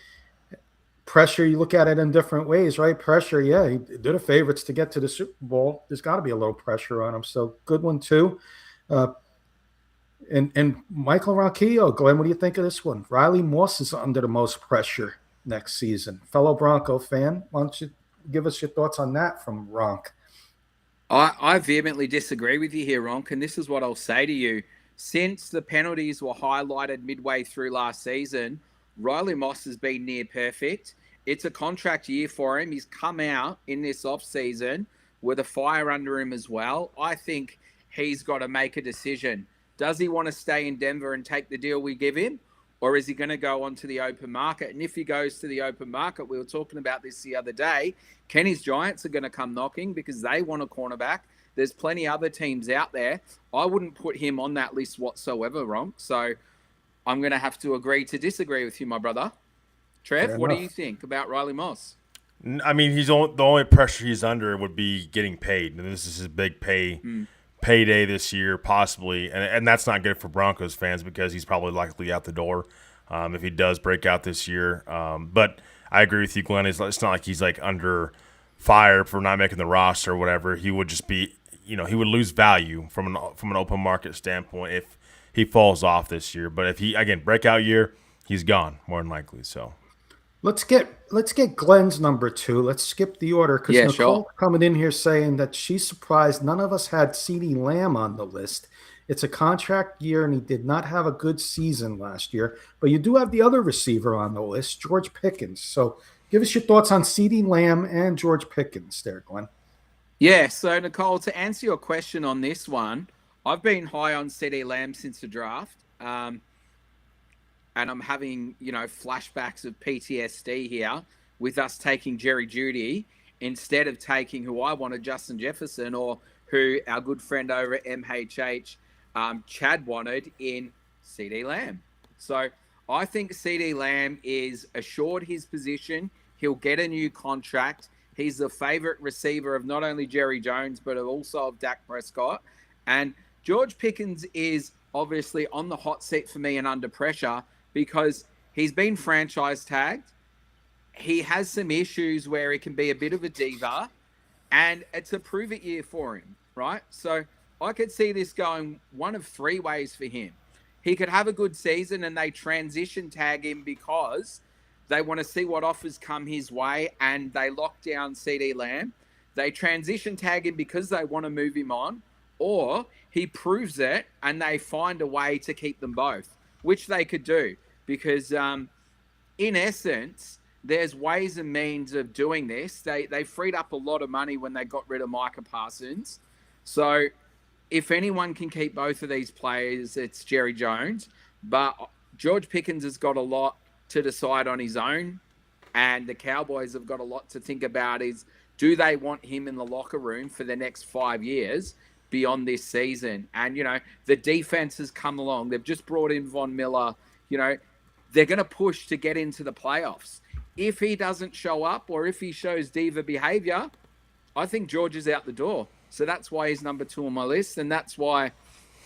pressure, you look at it in different ways, right? Pressure, yeah, they're the favorites to get to the Super Bowl. There's got to be a little pressure on them. So good one, too. And Michael Ronquillo, Glenn, what do you think of this one? Riley Moss is under the most pressure next season. Fellow Bronco fan, why don't you give us your thoughts on that from Ronk? I vehemently disagree with you here, Ronk, and this is what I'll say to you. Since the penalties were highlighted midway through last season, Riley Moss has been near perfect. It's a contract year for him. He's come out in this offseason with a fire under him as well. I think he's got to make a decision. Does he want to stay in Denver and take the deal we give him? Or is he going to go onto the open market? And if he goes to the open market, we were talking about this the other day, Kenny's Giants are going to come knocking because they want a cornerback. There's plenty other teams out there. I wouldn't put him on that list whatsoever, Ron. So I'm going to have to agree to disagree with you, my brother. Trev, what do you think about Riley Moss? I mean, the only pressure he's under would be getting paid. And this is his big payday this year, possibly, and that's not good for Broncos fans because he's probably likely out the door if he does break out this year. But I agree with you, Glenn. It's not like he's like under fire for not making the roster or whatever. He would just be, he would lose value from an open market standpoint if he falls off this year. But if he, again, breakout year, he's gone more than likely. So. Let's get Glenn's number 2. Let's skip the order because Nicole coming in here saying that she's surprised none of us had CeeDee Lamb on the list. It's a contract year, and he did not have a good season last year. But you do have the other receiver on the list, George Pickens. So give us your thoughts on CeeDee Lamb and George Pickens there, Glenn. Yeah, so Nicole, to answer your question on this one, I've been high on CeeDee Lamb since the draft. And I'm having, flashbacks of PTSD here with us taking Jerry Jeudy instead of taking who I wanted, Justin Jefferson, or who our good friend over at MHH, Chad, wanted in CeeDee Lamb. So I think CeeDee Lamb is assured his position. He'll get a new contract. He's the favorite receiver of not only Jerry Jones, but also of Dak Prescott. And George Pickens is obviously on the hot seat for me and under pressure, because he's been franchise tagged. He has some issues where he can be a bit of a diva, and it's a prove-it year for him, right? So I could see this going one of 3 ways for him. He could have a good season and they transition tag him because they want to see what offers come his way and they lock down CeeDee Lamb. They transition tag him because they want to move him on, or he proves it and they find a way to keep them both, which they could do because in essence, there's ways and means of doing this. They freed up a lot of money when they got rid of Micah Parsons. So if anyone can keep both of these players, it's Jerry Jones. But George Pickens has got a lot to decide on his own. And the Cowboys have got a lot to think about is, do they want him in the locker room for the next 5 years beyond this season? And, the defense has come along. They've just brought in Von Miller. They're going to push to get into the playoffs. If he doesn't show up or if he shows diva behavior, I think George is out the door. So that's why he's number 2 on my list. And that's why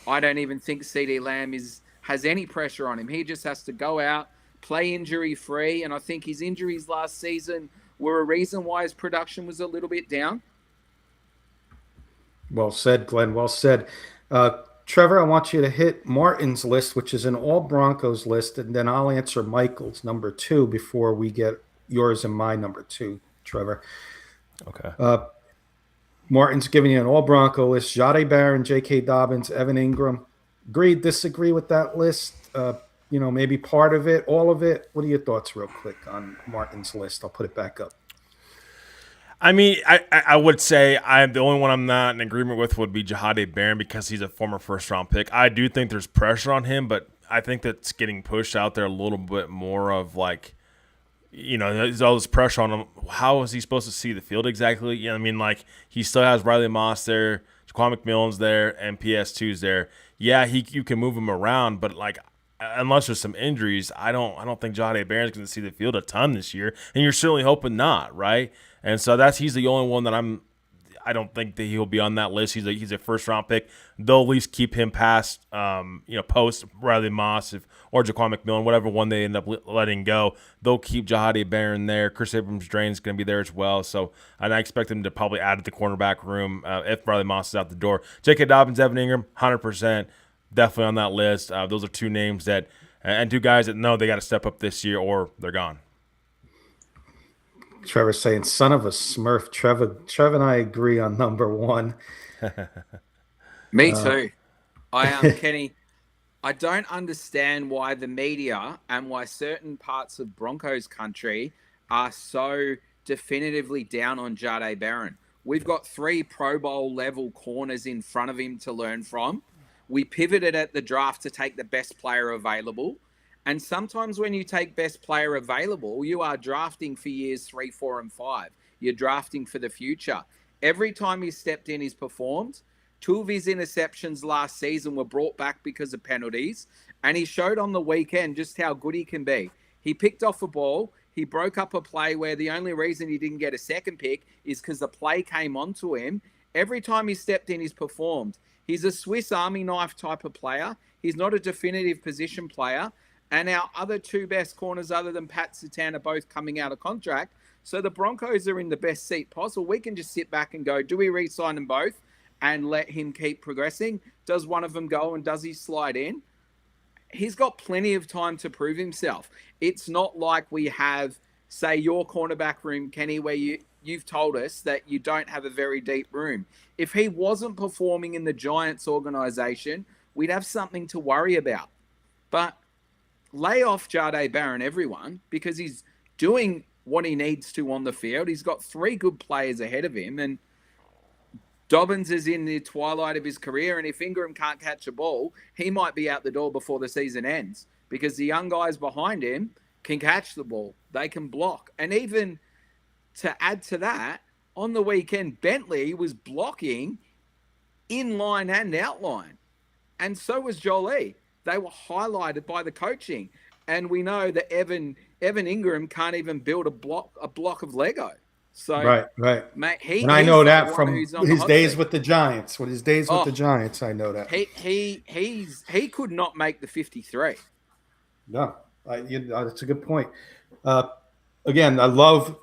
I don't even think CD Lamb has any pressure on him. He just has to go out, play injury-free. And I think his injuries last season were a reason why his production was a little bit down. Well said, Glenn. Well said. Trevor, I want you to hit Martin's list, which is an all Broncos list, and then I'll answer Michael's number 2 before we get yours and my number 2, Trevor. Okay. Martin's giving you an all Bronco list: Jahdae Barron, J.K. Dobbins, Evan Ingram. Agree, disagree with that list? Maybe part of it, all of it. What are your thoughts, real quick, on Martin's list? I'll put it back up. I mean, I would say the only one I'm not in agreement with would be Jahdae Barron because he's a former first-round pick. I do think there's pressure on him, but I think that's getting pushed out there a little bit more of like, there's all this pressure on him. How is he supposed to see the field exactly? He still has Riley Moss there, Jaquan McMillan's there, and PS2's there. Yeah, you can move him around, but unless there's some injuries, I don't think Jahdae Barron's going to see the field a ton this year, and you're certainly hoping not, right? And so he's the only one that I don't think that he'll be on that list. He's a first round pick. They'll at least keep him past post Riley Moss or Jaquan McMillan, whatever one they end up letting go. They'll keep Jahdae Barron there. Chris Abrams-Drain is going to be there as well. So and I expect them to probably add to the cornerback room if Riley Moss is out the door. J.K. Dobbins, Evan Ingram, 100%, definitely on that list. Those are 2 names that and 2 guys that know they got to step up this year or they're gone. Trevor saying, son of a Smurf. Trevor and I agree on number 1. Me too. Kenny, I don't understand why the media and why certain parts of Broncos country are so definitively down on Jahdae Barron. We've got 3 Pro Bowl level corners in front of him to learn from. We pivoted at the draft to take the best player available. And sometimes when you take best player available, you are drafting for years 3, 4, and 5. You're drafting for the future. Every time he's stepped in, he's performed. 2 of his interceptions last season were brought back because of penalties. And he showed on the weekend just how good he can be. He picked off a ball. He broke up a play where the only reason he didn't get a second pick is because the play came onto him. Every time he stepped in, he's performed. He's a Swiss Army knife type of player. He's not a definitive position player. And our other 2 best corners other than Pat Surtain are both coming out of contract. So the Broncos are in the best seat possible. We can just sit back and go, do we re-sign them both and let him keep progressing? Does one of them go and does he slide in? He's got plenty of time to prove himself. It's not like we have, say, your cornerback room, Kenny, where you've told us that you don't have a very deep room. If he wasn't performing in the Giants organization, we'd have something to worry about. But lay off Jahdae Barron, everyone, because he's doing what he needs to on the field. He's got 3 good players ahead of him, and Dobbins is in the twilight of his career, and if Ingram can't catch a ball, he might be out the door before the season ends because the young guys behind him can catch the ball. They can block. And even to add to that, on the weekend, Bentley was blocking in-line and outline, and so was Jolie. They were highlighted by the coaching. And we know that Evan Ingram can't even build a block of Lego. So right. Mate, I know that from his days with the Giants. With his days with the Giants, I know that. He could not make the 53. No, that's a good point. Again, I love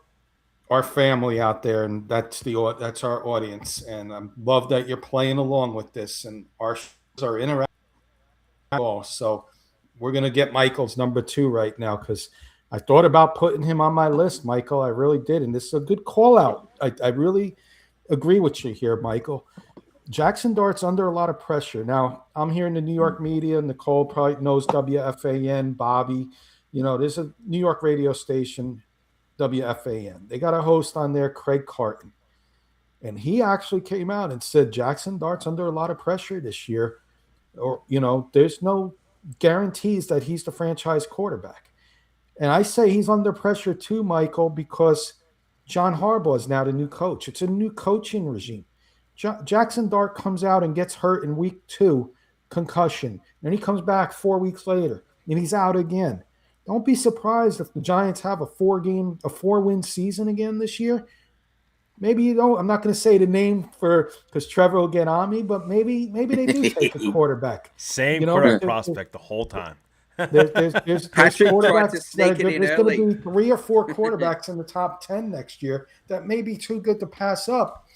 our family out there, and that's our audience. And I love that you're playing along with this, and our shows are interactive. So we're going to get Michael's number 2 right now because I thought about putting him on my list, Michael. I really did. And this is a good call out. I really agree with you here, Michael. Jackson Dart's under a lot of pressure. Now, I'm here in the New York media. Nicole probably knows WFAN, Bobby. There's a New York radio station, WFAN. They got a host on there, Craig Carton. And he actually came out and said Jackson Dart's under a lot of pressure this year. Or, there's no guarantees that he's the franchise quarterback. And I say he's under pressure too, Michael, because John Harbaugh is now the new coach. It's a new coaching regime. Jackson Dart comes out and gets hurt in week 2, concussion. And he comes back 4 weeks later, and he's out again. Don't be surprised if the Giants have a 4-win season again this year. Maybe you don't. I'm not going to say the name because Trevor will get on me, but maybe they do take a quarterback. Same You know, quarterback prospect the whole time. there's Patrick tried to quarterbacks that are sneak it good. in There's going to early. be 3 or 4 quarterbacks in the top 10 next year that may be too good to pass up.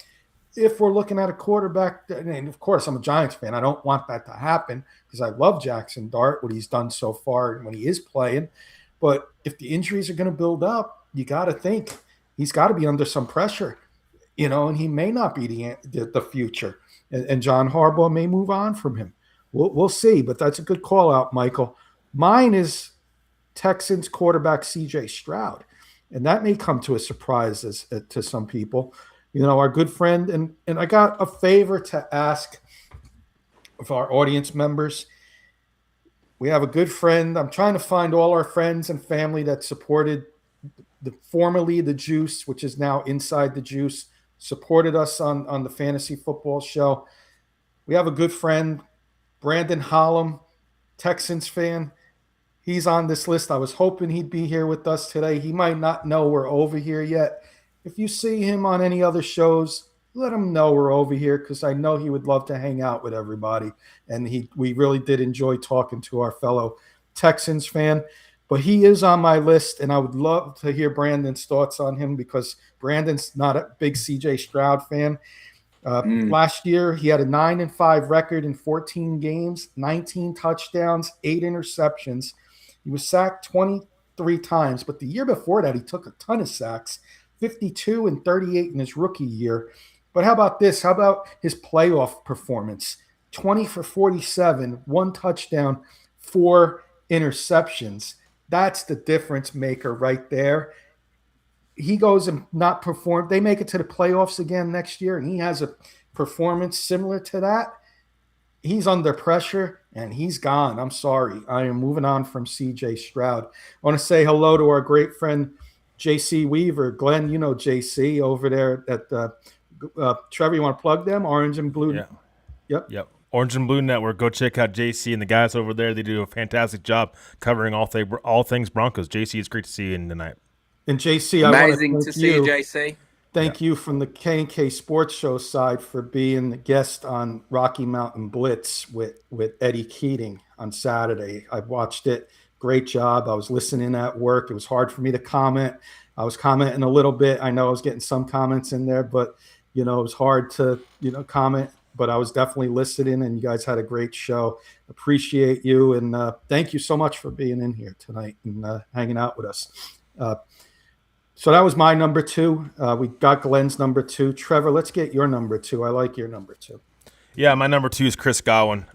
If we're looking at a quarterback, and of course I'm a Giants fan, I don't want that to happen because I love Jackson Dart, what he's done so far when he is playing. But if the injuries are going to build up, you got to think he's got to be under some pressure, and he may not be the future. And John Harbaugh may move on from him. We'll see, but that's a good call out, Michael. Mine is Texans quarterback C.J. Stroud, and that may come to a surprise to some people. Our good friend, and I got a favor to ask of our audience members. We have a good friend. I'm trying to find all our friends and family that supported formerly the Juice, which is now Inside the Juice, supported us on the fantasy football show. We have a good friend, Brandon Hollum, Texans fan. He's on this list. I was hoping he'd be here with us today. He might not know we're over here yet. If you see him on any other shows, let him know we're over here because I know he would love to hang out with everybody. And we really did enjoy talking to our fellow Texans fan. But he is on my list, and I would love to hear Brandon's thoughts on him because Brandon's not a big C.J. Stroud fan. Last year, he had a 9-5 record in 14 games, 19 touchdowns, 8 interceptions. He was sacked 23 times, but the year before that, he took a ton of sacks, 52 and 38 in his rookie year. But how about this? How about his playoff performance? 20 for 47, 1 touchdown, 4 interceptions. That's the difference maker right there. He goes and not perform. They make it to the playoffs again next year, and he has a performance similar to that. He's under pressure, and he's gone. I'm sorry. I am moving on from C.J. Stroud. I want to say hello to our great friend, J.C. Weaver. Glenn, you know J.C. over there at Trevor, you want to plug them? Orange and Blue? Yeah. Yep. Orange and Blue Network. Go check out JC and the guys over there. They do a fantastic job covering all things Broncos. JC, it's great to see you in tonight. And JC, amazing to see you, JC. Thank you from the K&K Sports Show side for being the guest on Rocky Mountain Blitz with Eddie Keating on Saturday. I watched it. Great job. I was listening at work. It was hard for me to comment. I was commenting a little bit. I know I was getting some comments in there, but it was hard to comment. But I was definitely listening, and you guys had a great show. Appreciate you, and thank you so much for being in here tonight and hanging out with us. So that was my number 2. We got Glenn's number 2. Trevor, let's get your number 2. I like your number 2. Yeah, my number 2 is Chris Godwin.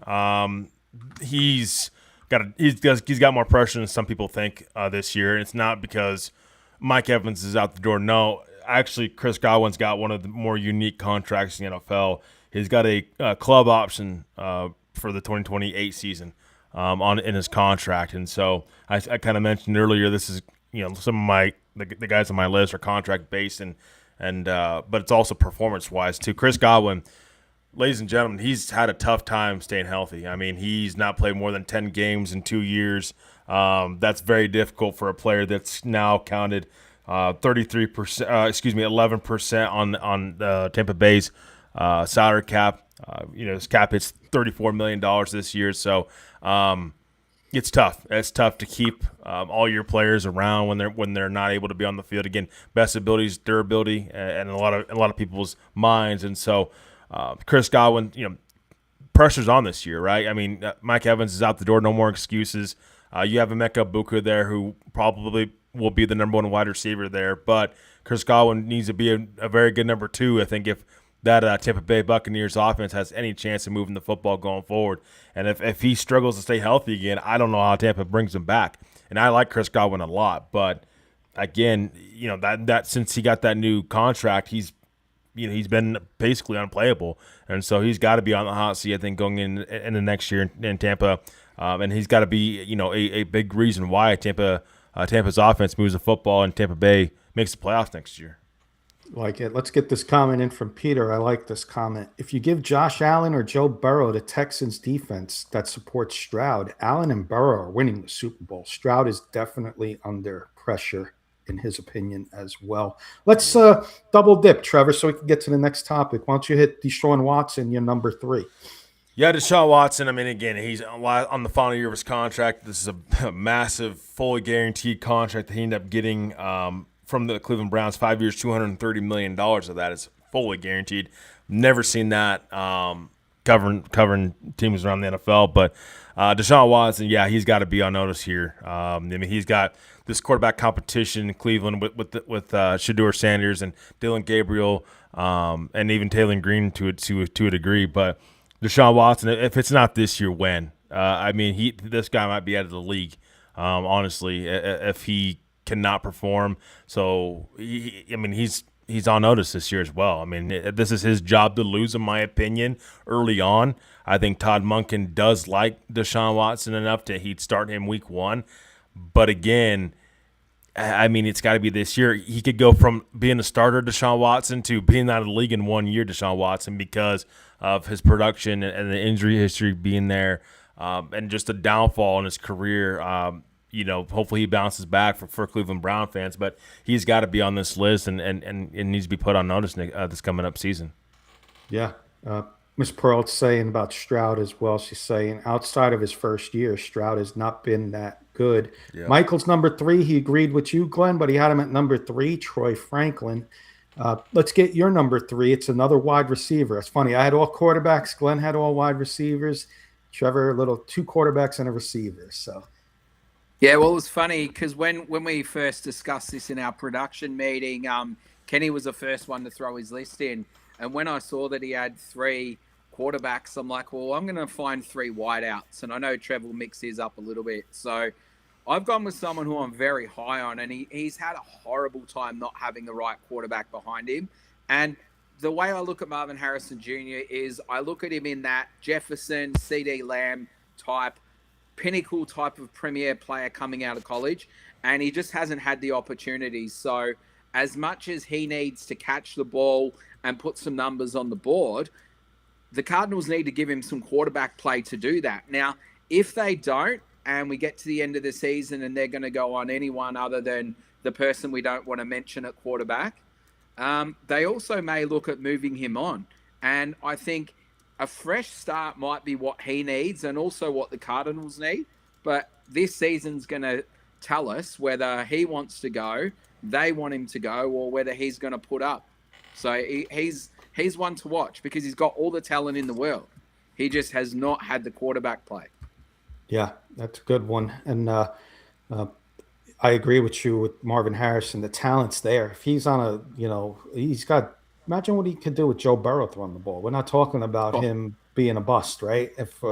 He's got more pressure than some people think this year. And it's not because Mike Evans is out the door. No, actually, Chris Godwin's got one of the more unique contracts in the NFL. He's got a club option for the 2028 season in his contract. And so I kind of mentioned earlier, this is some of the guys on my list are contract based and but it's also performance wise too. Chris Godwin, ladies and gentlemen, he's had a tough time staying healthy. I mean, he's not played more than 10 games in 2 years. That's very difficult for a player that's now counted 11% on Tampa Bay's salary cap. His cap hits $34 million this year. So it's tough. It's tough to keep all your players around when they're not able to be on the field. Again, best abilities, durability, and a lot of people's minds. And so Chris Godwin, pressure's on this year, right? I mean, Mike Evans is out the door. No more excuses. You have Emeka Buka there, who probably will be the number 1 wide receiver there. But Chris Godwin needs to be a very good number 2, I think, if that Tampa Bay Buccaneers offense has any chance of moving the football going forward. And if he struggles to stay healthy again, I don't know how Tampa brings him back. And I like Chris Godwin a lot. But, again, that since he got that new contract, he's been basically unplayable. And so he's got to be on the hot seat, I think, going in the next year in Tampa. And he's got to be, a big reason why Tampa's offense moves the football and Tampa Bay makes the playoffs next year. Like it. Let's get this comment in from Peter. I like this comment. If you give Josh Allen or Joe Burrow the Texans defense that supports Stroud, Allen and Burrow are winning the Super Bowl. Stroud is definitely under pressure in his opinion as well. Let's double dip, Trevor, so we can get to the next topic. Why don't you hit Deshaun Watson, your number 3? Yeah, Deshaun Watson, I mean, again, he's on the final year of his contract. This is a massive, fully guaranteed contract that he ended up getting from the Cleveland Browns. 5 years, $230 million of that is fully guaranteed. Never seen that covering teams around the NFL. But Deshaun Watson, yeah, he's got to be on notice here. I mean, he's got this quarterback competition in Cleveland with Shedeur Sanders and Dylan Gabriel and even Taylor Green to a degree. But Deshaun Watson, if it's not this year, when? I mean, this guy might be out of the league, honestly, if he cannot perform. So, he's on notice this year as well. I mean, this is his job to lose, in my opinion, early on. I think Todd Monken does like Deshaun Watson enough that he'd start him week 1. But again, I mean, it's got to be this year. He could go from being a starter, Deshaun Watson, to being out of the league in 1 year, Deshaun Watson, because of his production and the injury history being there, and just a downfall in his career. Hopefully he bounces back for Cleveland Brown fans, but he's got to be on this list and needs to be put on notice this coming up season. Yeah. Ms. Pearl's saying about Stroud as well. She's saying outside of his first year, Stroud has not been that good. Yeah. Michael's number 3. He agreed with you, Glenn, but he had him at number 3, Troy Franklin. Let's get your number 3. It's another wide receiver. It's funny. I had all quarterbacks. Glenn had all wide receivers. Trevor, a little 2 quarterbacks and a receiver. So, yeah, well, it was funny because when we first discussed this in our production meeting, Kenny was the first one to throw his list in. And when I saw that he had 3 quarterbacks, I'm like, well, I'm going to find 3 wideouts. And I know Trevor will mix his up a little bit. So I've gone with someone who I'm very high on, and he's had a horrible time not having the right quarterback behind him. And the way I look at Marvin Harrison Jr. is I look at him in that Jefferson, CD Lamb type, pinnacle type of premier player coming out of college, and he just hasn't had the opportunities. So as much as he needs to catch the ball and put some numbers on the board, the Cardinals need to give him some quarterback play to do that. Now, if they don't, and we get to the end of the season and they're going to go on anyone other than the person we don't want to mention at quarterback, they also may look at moving him on. And I think a fresh start might be what he needs and also what the Cardinals need. But this season's going to tell us whether he wants to go, they want him to go, or whether he's going to put up. So he's one to watch because he's got all the talent in the world. He just has not had the quarterback play. Yeah, that's a good one. And I agree with you with Marvin Harrison. The talent's there. If he's on he's got, imagine what he could do with Joe Burrow throwing the ball. We're not talking about him being a bust, right? If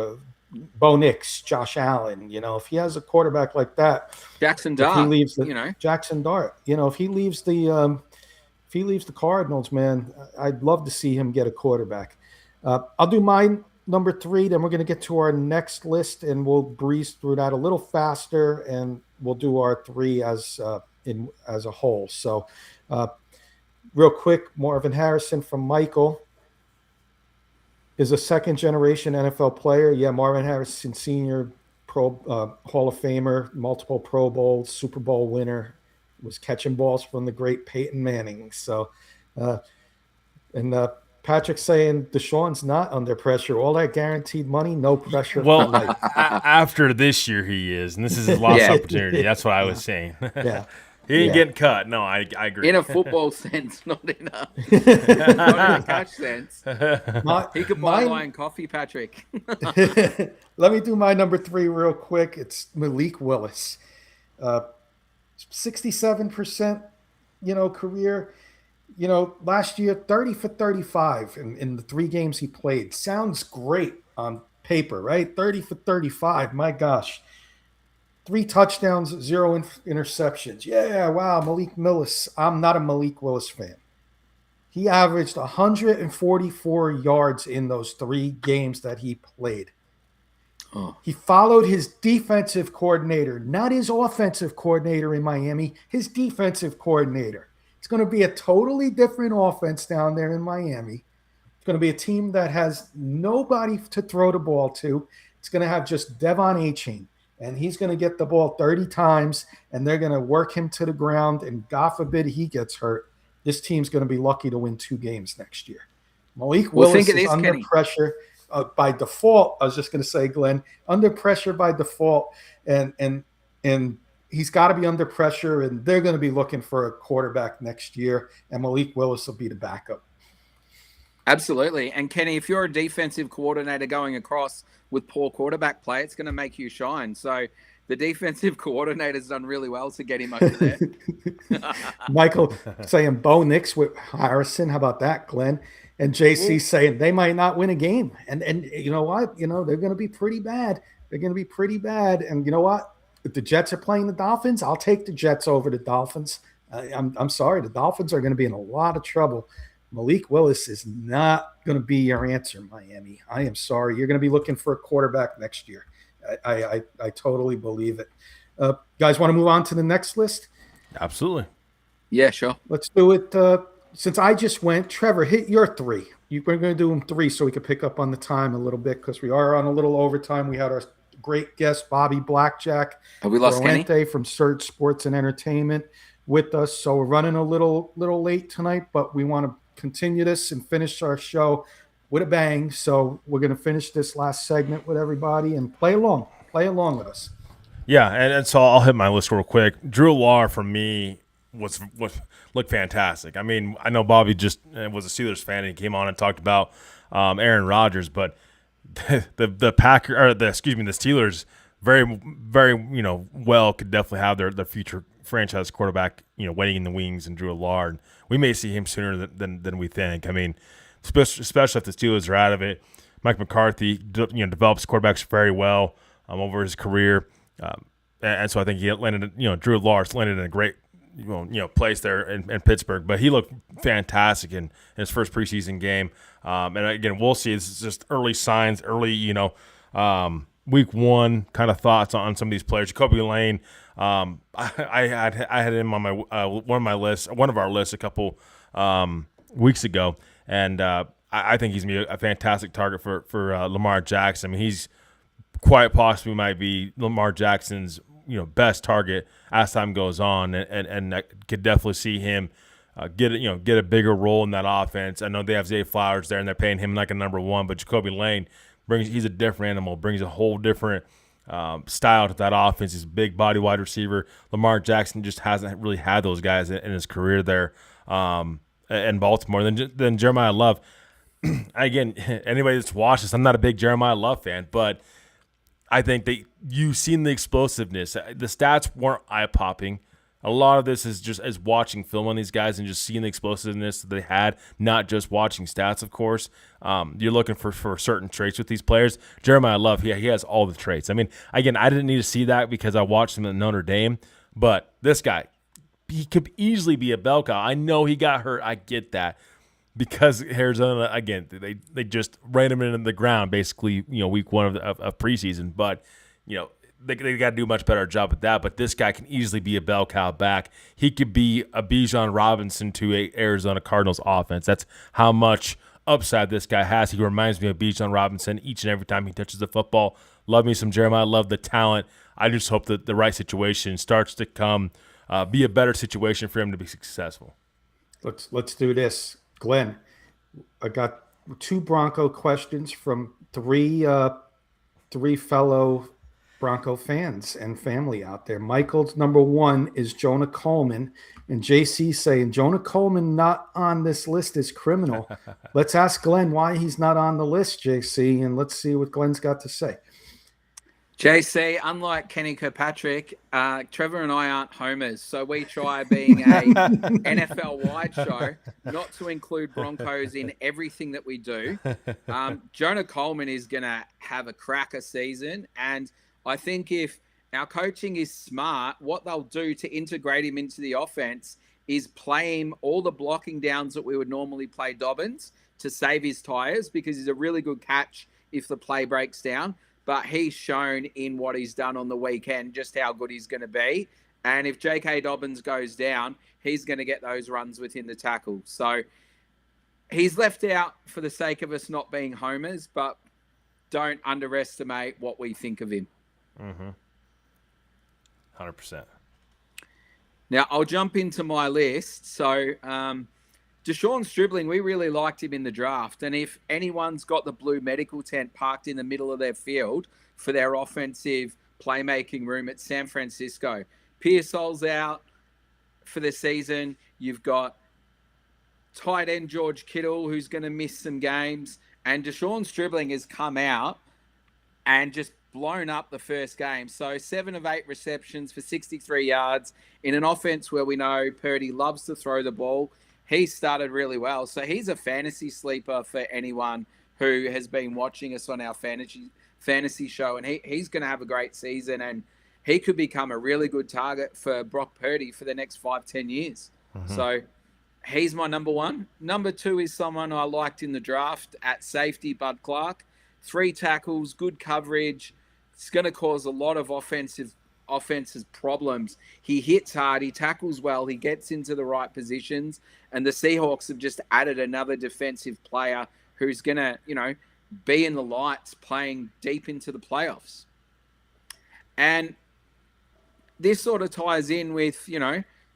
Bo Nix, Josh Allen, if he has a quarterback like that, Jackson Dart, if he leaves Jackson Dart, if he leaves the Cardinals, man, I'd love to see him get a quarterback. I'll do mine number 3, then we're going to get to our next list, and we'll breeze through that a little faster, and we'll do our 3 as a whole. So, real quick, Marvin Harrison from Michael is a second-generation NFL player. Yeah, Marvin Harrison Sr., Hall of Famer, multiple Pro Bowls, Super Bowl winner, was catching balls from the great Peyton Manning. So, Patrick's saying Deshaun's not under pressure. All that guaranteed money, no pressure. Well, for life. After this year he is, and this is his last opportunity. That's what I was saying. Yeah. He ain't getting cut. No, I agree. In a football sense, not in a cash sense. He could buy wine and coffee, Patrick. Let me do my number 3 real quick. It's Malik Willis. 67%, career. Last year, 30 for 35 in the 3 games he played. Sounds great on paper, right? 30 for 35. My gosh. 3 touchdowns, 0 interceptions. Yeah, wow, Malik Willis. I'm not a Malik Willis fan. He averaged 144 yards in those 3 games that he played. Oh. He followed his defensive coordinator, not his offensive coordinator in Miami, his defensive coordinator. It's going to be a totally different offense down there in Miami. It's going to be a team that has nobody to throw the ball to. It's going to have just Devon Achane. and he's going to get the ball 30 times, and they're going to work him to the ground, and God forbid he gets hurt, this team's going to be lucky to win 2 games next year. Malik Willis is under pressure by default. I was just going to say, Glenn, under pressure by default, and he's got to be under pressure, and they're going to be looking for a quarterback next year, and Malik Willis will be the backup. Absolutely. And Kenny, if you're a defensive coordinator going across with poor quarterback play, it's going to make you shine. So the defensive coordinator's done really well to get him over there. Michael saying Bo Nix with Harrison. How about that, Glenn? And JC saying they might not win a game. And you know what? You know, they're going to be pretty bad. They're going to be pretty bad. And you know what? If the Jets are playing the Dolphins, I'll take the Jets over the Dolphins. I'm sorry. The Dolphins are going to be in a lot of trouble. Malik Willis is not going to be your answer, Miami. I am sorry. You're going to be looking for a quarterback next year. I totally believe it. Guys, want to move on to the next list? Absolutely. Yeah, sure. Let's do it. Since I just went, Trevor, hit your 3. We're going to do them 3 so we can pick up on the time a little bit because we are on a little overtime. We had our great guest, Bobby Blackjack. Have we lost Kenny? From Surge Sports and Entertainment with us. So we're running a little late tonight, but we want to continue this and finish our show with a bang. So we're going to finish this last segment with everybody and play along with us. Yeah, and so I'll hit my list real quick. Drew Lohr for me was looked fantastic. I mean, I know Bobby just was a Steelers fan and he came on and talked about Aaron Rodgers, but the Steelers very well could definitely have their future franchise quarterback waiting in the wings and Drew Lohr. And we may see him sooner than we think. I mean, especially if the Steelers are out of it. Mike McCarthy develops quarterbacks very well over his career, and so I think he landed Drew Lohr landed in a great place there in Pittsburgh. But he looked fantastic in his first preseason game. And again, we'll see. It's just early signs, week 1 kind of thoughts on some of these players. Jacoby Lane, I had him on my one of our lists a couple weeks ago, and I think he's gonna be a fantastic target for Lamar Jackson. I mean, he's quite possibly might be Lamar Jackson's best target as time goes on, and I could definitely see him get a bigger role in that offense. I know they have Zay Flowers there, and they're paying him like a number 1, but Jacoby Lane he's a different animal, brings a whole different style to that offense. He's a big body wide receiver. Lamar Jackson just hasn't really had those guys in his career there in Baltimore. Then Jeremiah Love. Again, anybody that's watched this, I'm not a big Jeremiah Love fan, but I think that you've seen the explosiveness. The stats weren't eye-popping. A lot of this is just as watching film on these guys and just seeing the explosiveness that they had, not just watching stats, of course. You're looking for certain traits with these players. Jeremiah Love, he has all the traits. I mean, again, I didn't need to see that because I watched him at Notre Dame, but this guy, he could easily be a bell cow. I know he got hurt. I get that because Arizona, again, they just ran him into the ground basically, week 1 of preseason, but, they got to do a much better job with that, but this guy can easily be a bell cow back. He could be a Bijan Robinson to a Arizona Cardinals offense. That's how much upside this guy has. He reminds me of Bijan Robinson each and every time he touches the football. Love me some Jeremiah. Love the talent. I just hope that the right situation starts to come, be a better situation for him to be successful. Let's do this. Glenn, I got 2 Bronco questions from 3 fellow Bronco fans and family out there. Michael's number 1 is Jonah Coleman, and JC saying Jonah Coleman not on this list is criminal. Let's ask Glenn why he's not on the list, JC, and let's see what Glenn's got to say. JC, unlike Kenny Kirkpatrick, Trevor and I aren't homers, so we try being a NFL-wide show, not to include Broncos in everything that we do. Jonah Coleman is going to have a cracker season, and I think if our coaching is smart, what they'll do to integrate him into the offense is play him all the blocking downs that we would normally play Dobbins to save his tires, because he's a really good catch if the play breaks down. But he's shown in what he's done on the weekend just how good he's going to be. And if J.K. Dobbins goes down, he's going to get those runs within the tackle. So he's left out for the sake of us not being homers, but don't underestimate what we think of him. Mm-hmm. 100%. Now, I'll jump into my list. So, Deshaun Stribling, we really liked him in the draft. And if anyone's got the blue medical tent parked in the middle of their field for their offensive playmaking room at San Francisco, Pearsall's out for the season. You've got tight end George Kittle, who's going to miss some games. And Deshaun Stribling has come out and just blown up the first game. So 7 of 8 receptions for 63 yards in an offense where we know Purdy loves to throw the ball. He started really well. So he's a fantasy sleeper for anyone who has been watching us on our fantasy show. And he's going to have a great season. And he could become a really good target for Brock Purdy for the next 5-10 years. Mm-hmm. So he's my number one. Number 2 is someone I liked in the draft at safety, Bud Clark. 3 tackles, good coverage. It's going to cause a lot of offensive problems. He hits hard, he tackles well, he gets into the right positions, and the Seahawks have just added another defensive player who's going to, be in the lights playing deep into the playoffs. And this sort of ties in with,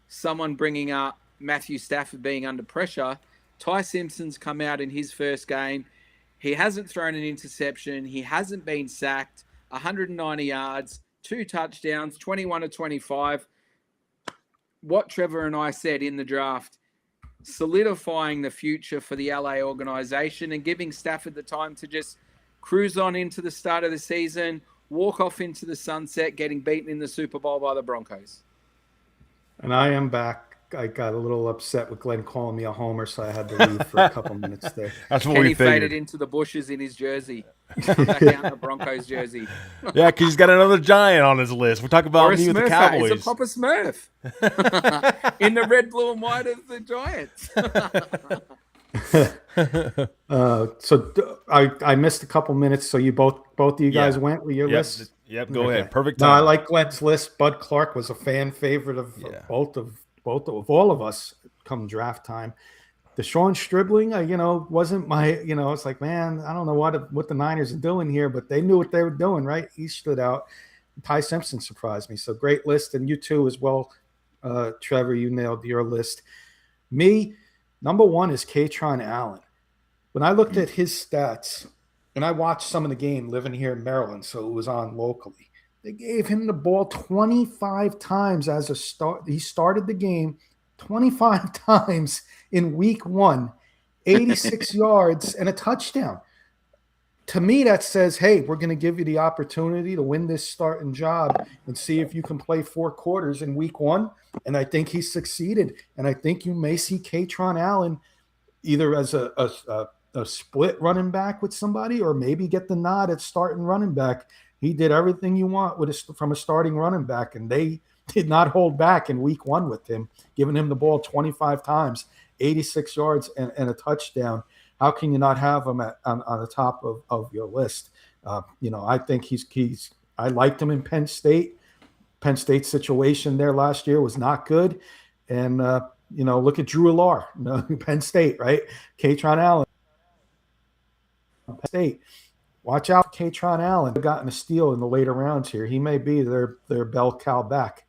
someone bringing up Matthew Stafford being under pressure. Ty Simpson's come out in his first game. He hasn't thrown an interception. He hasn't been sacked. 190 yards, 2 touchdowns, 21 to 25. What Trevor and I said in the draft, solidifying the future for the LA organization and giving Stafford the time to just cruise on into the start of the season, walk off into the sunset, getting beaten in the Super Bowl by the Broncos. And I am back. I got a little upset with Glenn calling me a homer, so I had to leave for a couple minutes there. That's what Kenny we figured. faded into the bushes in his jersey. Come back out in the Broncos jersey. Yeah, because he's got another giant on his list. We're talking about me with the Cowboys. It's a proper Smurf. In the red, blue, and white of the Giants. So I missed a couple minutes, so you both of you guys went with your list? Yep, go ahead. Perfect time. No, I like Glenn's list. Bud Clark was a fan favorite of all of us come draft time. Deshaun Stribling, wasn't my, it's like, man, I don't know what the Niners are doing here, but they knew what they were doing, right? He stood out. Ty Simpson surprised me. So great list. And you too as well, Trevor, you nailed your list. Me, number 1 is Kaytron Allen. When I looked at his stats, and I watched some of the game living here in Maryland, so it was on locally. They gave him the ball 25 times as a start. He started the game 25 times in week 1, 86 yards and a touchdown. To me, that says, hey, we're going to give you the opportunity to win this starting job and see if you can play 4 quarters in week 1. And I think he succeeded. And I think you may see Kaytron Allen either as a split running back with somebody or maybe get the nod at starting running back. He did everything you want from a starting running back, and they did not hold back in week 1 with him, giving him the ball 25 times, 86 yards, and a touchdown. How can you not have him on the top of your list? I think I liked him in Penn State. Penn State's situation there last year was not good. And, look at Drew Allar, Penn State, right? Kaytron Allen, Penn State. Watch out for Kaytron Allen. They've gotten a steal in the later rounds here. He may be their bell cow back.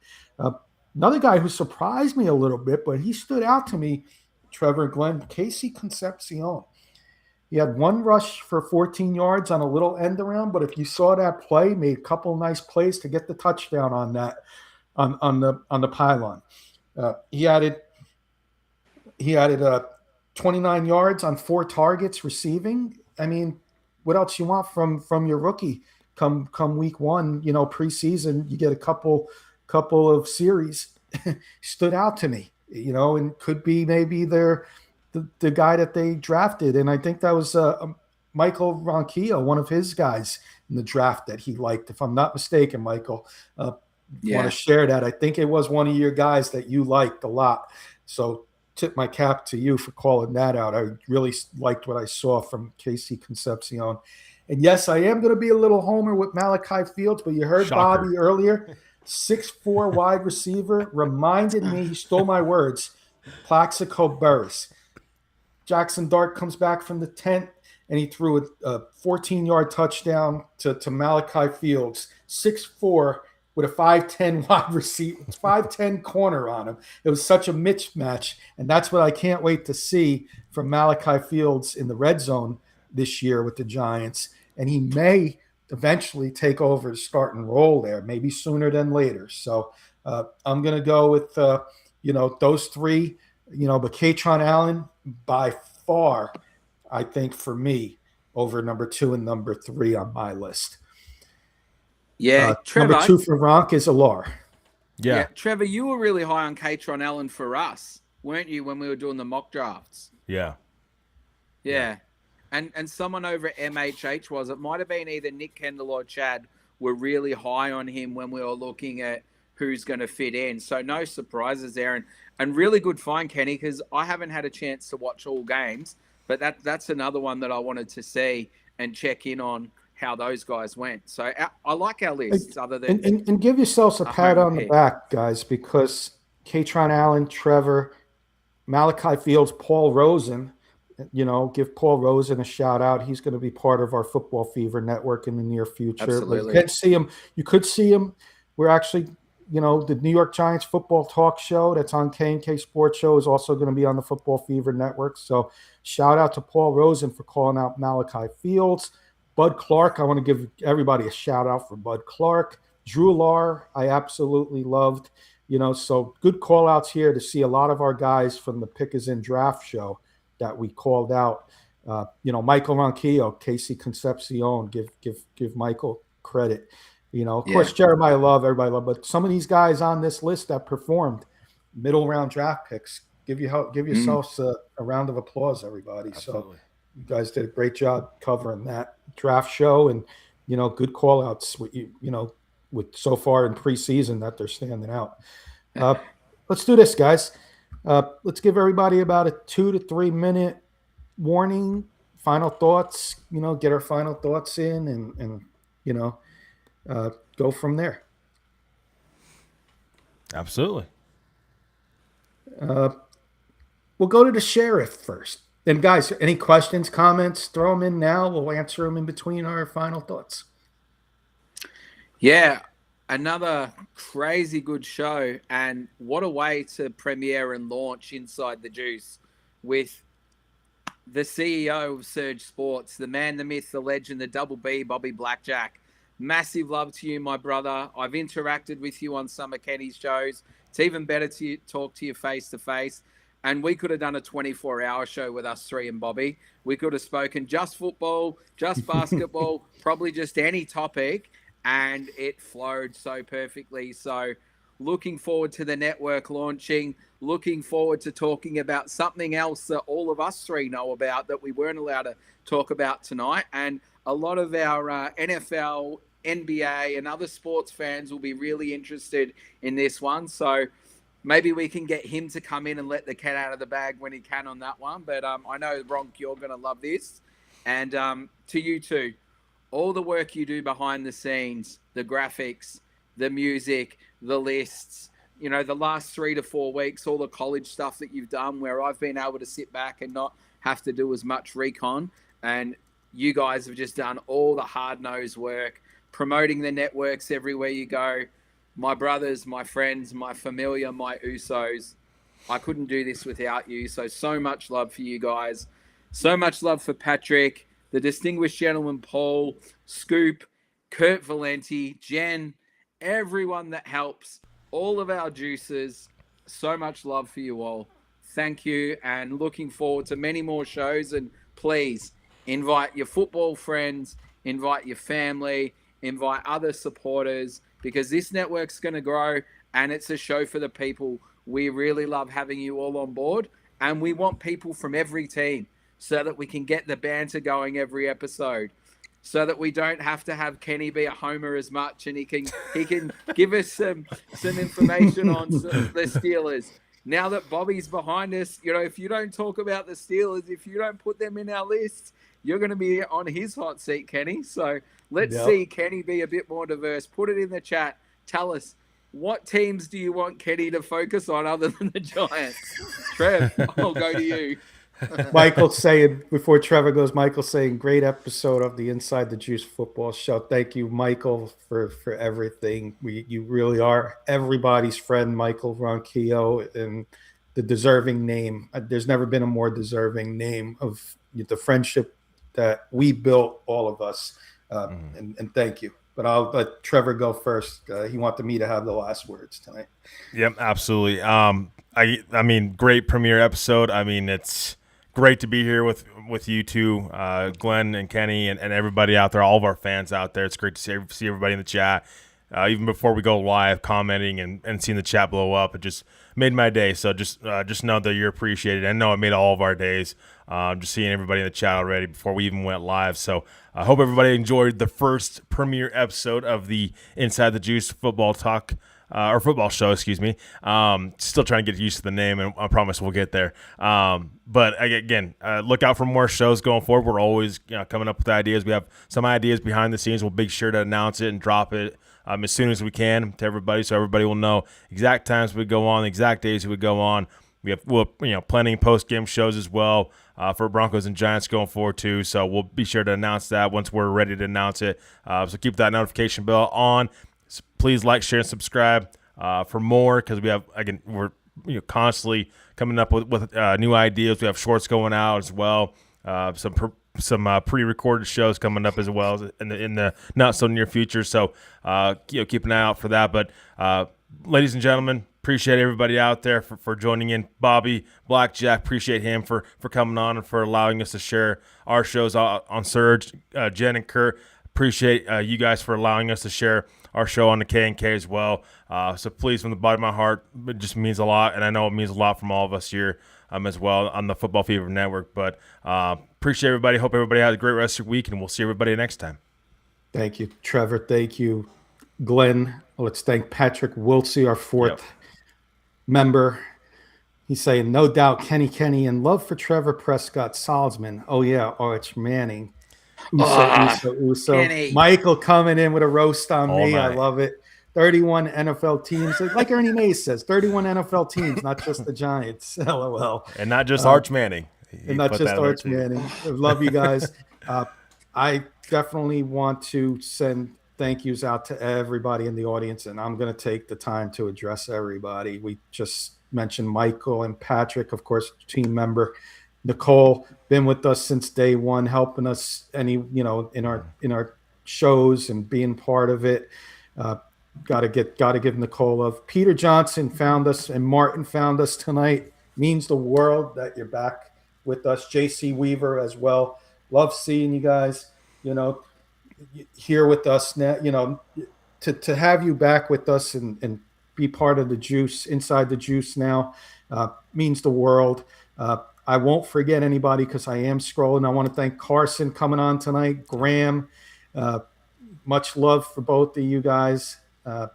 Another guy who surprised me a little bit, but he stood out to me, Trevor and Glenn, Casey Concepcion. He had 1 rush for 14 yards on a little end around, but if you saw that play, made a couple nice plays to get the touchdown on that on the pylon. He added 29 yards on 4 targets receiving. I mean, what else you want from your rookie? Come week 1, preseason, you get a couple of series. Stood out to me, and could be maybe the guy that they drafted. And I think that was Michael Ronquillo, one of his guys in the draft that he liked, if I'm not mistaken, Michael. Want to share that. I think it was one of your guys that you liked a lot. So tip my cap to you for calling that out. I really liked what I saw from Casey Concepcion. And yes, I am going to be a little homer with Malachi Fields, but you heard Shocker. Bobby earlier, 6'4" wide receiver, reminded me, he stole my words, Plaxico Burress. Jackson Dart comes back from the tent, and he threw a 14-yard touchdown to Malachi Fields, 6'4", with a 5'10" wide receiver, 5'10" corner on him. It was such a mismatch, and that's what I can't wait to see from Malachi Fields in the red zone this year with the Giants. And he may eventually take over the starting role there, maybe sooner than later. So I'm going to go with those three. But Katron Allen by far, I think for me, over number 2 and number 3 on my list. Yeah, Trevor. Number 2 for Ronk is Alar. Yeah. Trevor, you were really high on Katron Allen for us, weren't you, when we were doing the mock drafts? Yeah. And someone over at MHH it might have been either Nick Kendall or Chad were really high on him when we were looking at who's going to fit in. So no surprises there. And really good find, Kenny, because I haven't had a chance to watch all games, but that's another one that I wanted to see and check in on how those guys went. So I like our lists other than... And give yourselves a pat on the back, guys, because Katron Allen, Trevor, Malachi Fields, Paul Rosen, give Paul Rosen a shout out. He's going to be part of our Football Fever network in the near future. Absolutely. But you could see him. We're actually, the New York Giants football talk show that's on K&K Sports Show is also going to be on the Football Fever network. So shout out to Paul Rosen for calling out Malachi Fields. Bud Clark, I want to give everybody a shout out for Bud Clark. Drew Lar, I absolutely loved. So good call outs here to see a lot of our guys from the Pick Is In draft show that we called out. Michael Ronquillo, Casey Concepcion, give Michael credit. Of course, Jeremiah Love, everybody love, but some of these guys on this list that performed middle round draft picks, give yourselves a round of applause, everybody. Absolutely. So you guys did a great job covering that draft show, and good call outs with so far in preseason that they're standing out. Let's do this, guys. Let's give everybody about a 2 to 3 minute warning, final thoughts, get our final thoughts in and go from there. Absolutely. We'll go to the sheriff first. And guys, any questions, comments, throw them in now. We'll answer them in between our final thoughts. Yeah, another crazy good show. And what a way to premiere and launch Inside the Juice with the CEO of Surge Sports, the man, the myth, the legend, the double B, Bobby Blackjack. Massive love to you, my brother. I've interacted with you on some of Kenny's shows. It's even better to talk to you face to face. And we could have done a 24-hour show with us three and Bobby. We could have spoken just football, just basketball, probably just any topic, and it flowed so perfectly. So looking forward to the network launching, looking forward to talking about something else that all of us three know about that we weren't allowed to talk about tonight. And a lot of our NFL, NBA, and other sports fans will be really interested in this one. So maybe we can get him to come in and let the cat out of the bag when he can on that one. But I know, Ronk, you're going to love this. And to you too, all the work you do behind the scenes, the graphics, the music, the lists, the last 3 to 4 weeks, all the college stuff that you've done where I've been able to sit back and not have to do as much recon. And you guys have just done all the hard-nosed work, promoting the networks everywhere you go. My brothers, my friends, my familia, my Usos, I couldn't do this without you. So much love for you guys. So much love for Patrick, the distinguished gentleman, Paul, Scoop, Kurt Valenti, Jen, everyone that helps, all of our juices. So much love for you all. Thank you, and looking forward to many more shows. And please invite your football friends, invite your family, invite other supporters, because this network's going to grow and it's a show for the people. We really love having you all on board, and we want people from every team so that we can get the banter going every episode, so that we don't have to have Kenny be a homer as much, and he can give us some information on the Steelers. Now that Bobby's behind us, if you don't talk about the Steelers, if you don't put them in our list, you're going to be on his hot seat, Kenny. So let's see Kenny be a bit more diverse. Put it in the chat. Tell us, what teams do you want Kenny to focus on other than the Giants? Trev, I'll go to you. Michael saying, before Trevor goes, Michael saying, great episode of the Inside the Juice football show. Thank you, Michael, for everything. You really are everybody's friend, Michael Ronquillo, and the deserving name. There's never been a more deserving name of the friendship that we built, all of us. And thank you. But I'll let Trevor go first. He wanted me to have the last words tonight. Yep, absolutely. I mean, great premiere episode. I mean, it's great to be here with you two, Glenn and Kenny, and everybody out there, all of our fans out there. It's great to see everybody in the chat. Even before we go live, commenting and seeing the chat blow up, it just made my day. So just know that you're appreciated. I know it made all of our days. Just seeing everybody in the chat already before we even went live. So I hope everybody enjoyed the first premiere episode of the Inside the Juice football talk. Or football show, excuse me. Still trying to get used to the name, and I promise we'll get there. But again, look out for more shows going forward. We're always coming up with ideas. We have some ideas behind the scenes. We'll be sure to announce it and drop it as soon as we can to everybody, so everybody will know exact times we go on, exact days we go on. We'll planning post-game shows as well for Broncos and Giants going forward too. So we'll be sure to announce that once we're ready to announce it. So keep that notification bell on. Please like, share, and subscribe for more, because we're constantly coming up with new ideas. We have shorts going out as well. Some pre-recorded shows coming up as well in the not so near future. So keep an eye out for that. But ladies and gentlemen, appreciate everybody out there for joining in. Bobby Blackjack, appreciate him for coming on and for allowing us to share our shows on Surge. Jen and Kurt, appreciate you guys for allowing us to share our show on the K&K as well. So please, from the bottom of my heart, it just means a lot, and I know it means a lot from all of us here as well on the Football Fever Network. But appreciate everybody. Hope everybody has a great rest of your week, and we'll see everybody next time. Thank you, Trevor. Thank you, Glenn. Let's thank Patrick Wiltsey, our fourth member. He's saying, no doubt, Kenny, and love for Trevor Prescott Salzman. Oh, yeah, Arch Manning. Uso. Michael coming in with a roast on me. I love it. 31 NFL teams. Like Ernie Mays says, 31 NFL teams, not just the Giants. LOL. And not just Arch Manning. And not just Arch Manning. I love you guys. I definitely want to send thank yous out to everybody in the audience, and I'm going to take the time to address everybody. We just mentioned Michael and Patrick, of course, team member. Nicole, been with us since day one, helping us in our shows and being part of it. Got to give Nicole love. Peter Johnson found us, and Martin found us tonight. Means the world that you're back with us. JC Weaver as well. Love seeing you guys. Here with us now. To have you back with us and be part of the Juice, Inside the Juice now, means the world. I won't forget anybody because I am scrolling. I want to thank Carson coming on tonight. Graham, much love for both of you guys. Again,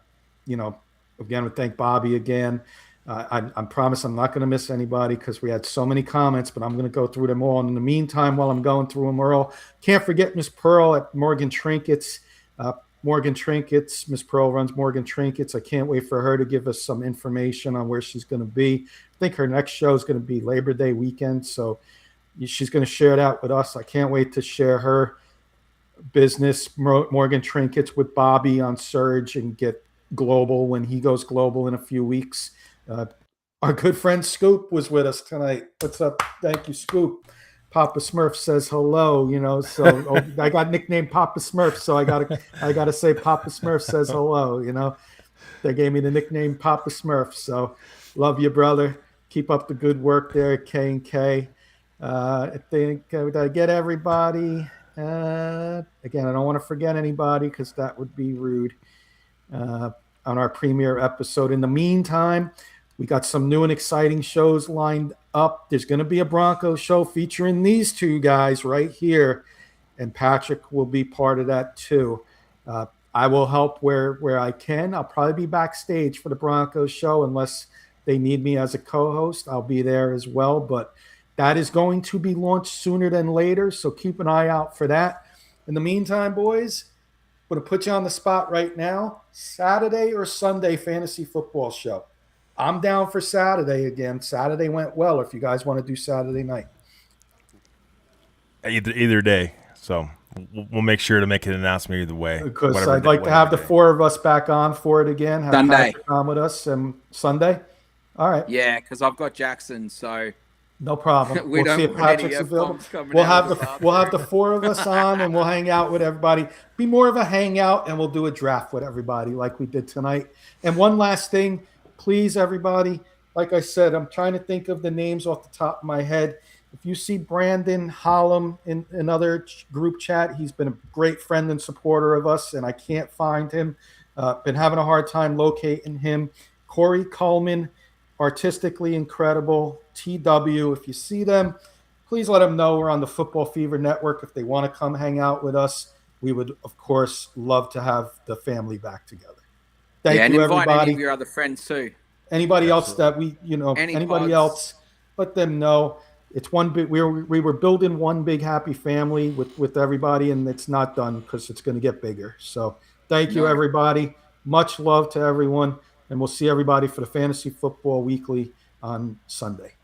we thank Bobby again. I promise I'm not going to miss anybody because we had so many comments, but I'm going to go through them all. And in the meantime, while I'm going through them, Earl, can't forget Miss Pearl at Morgan Trinkets. Miss Pearl runs Morgan Trinkets. I can't wait for her to give us some information on where she's going to be. I think her next show is going to be Labor Day weekend, so she's going to share that with us. I can't wait to share her business, Morgan Trinkets, with Bobby on Surge and get global when he goes global in a few weeks. Our good friend Scoop was with us tonight. What's up? Thank you, Scoop. Papa Smurf says hello, so I got nicknamed Papa Smurf, so I gotta say Papa Smurf says hello, They gave me the nickname Papa Smurf, so love you, brother. Keep up the good work there at K&K. I think did I get everybody? Again, I don't want to forget anybody because that would be rude on our premiere episode. In the meantime, we got some new and exciting shows lined up. There's going to be a Broncos show featuring these two guys right here, and Patrick will be part of that too. I will help where I can. I'll probably be backstage for the Broncos show unless they need me as a co-host. I'll be there as well, but that is going to be launched sooner than later, so keep an eye out for that. In the meantime, boys, I'm going to put you on the spot right now. Saturday or Sunday fantasy football show? I'm down for Saturday again. Saturday went well if you guys want to do Saturday night. either day. So we'll make sure to make an announcement either way. Because I'd like to have the four of us back on for it again. Have Sunday Patrick on with us Sunday. All right. Yeah, because I've got Jackson, so no problem. we'll see if Patrick's available. We'll have the four of us on, and we'll hang out with everybody. Be more of a hangout, and we'll do a draft with everybody like we did tonight. And one last thing, please, everybody. Like I said, I'm trying to think of the names off the top of my head. If you see Brandon Hollum in another group chat, he's been a great friend and supporter of us, and I can't find him. Been having a hard time locating him. Corey Coleman, artistically incredible. TW, if you see them, please let them know we're on the Football Fever Network. If they want to come hang out with us, we would, of course, love to have the family back together. Thank you, invite everybody. any of your other friends too. Anybody else that anybody else, let them know. It's one big. We were building one big happy family with everybody, and it's not done because it's going to get bigger. So thank you, everybody. Much love to everyone, and we'll see everybody for the Fantasy Football Weekly on Sunday.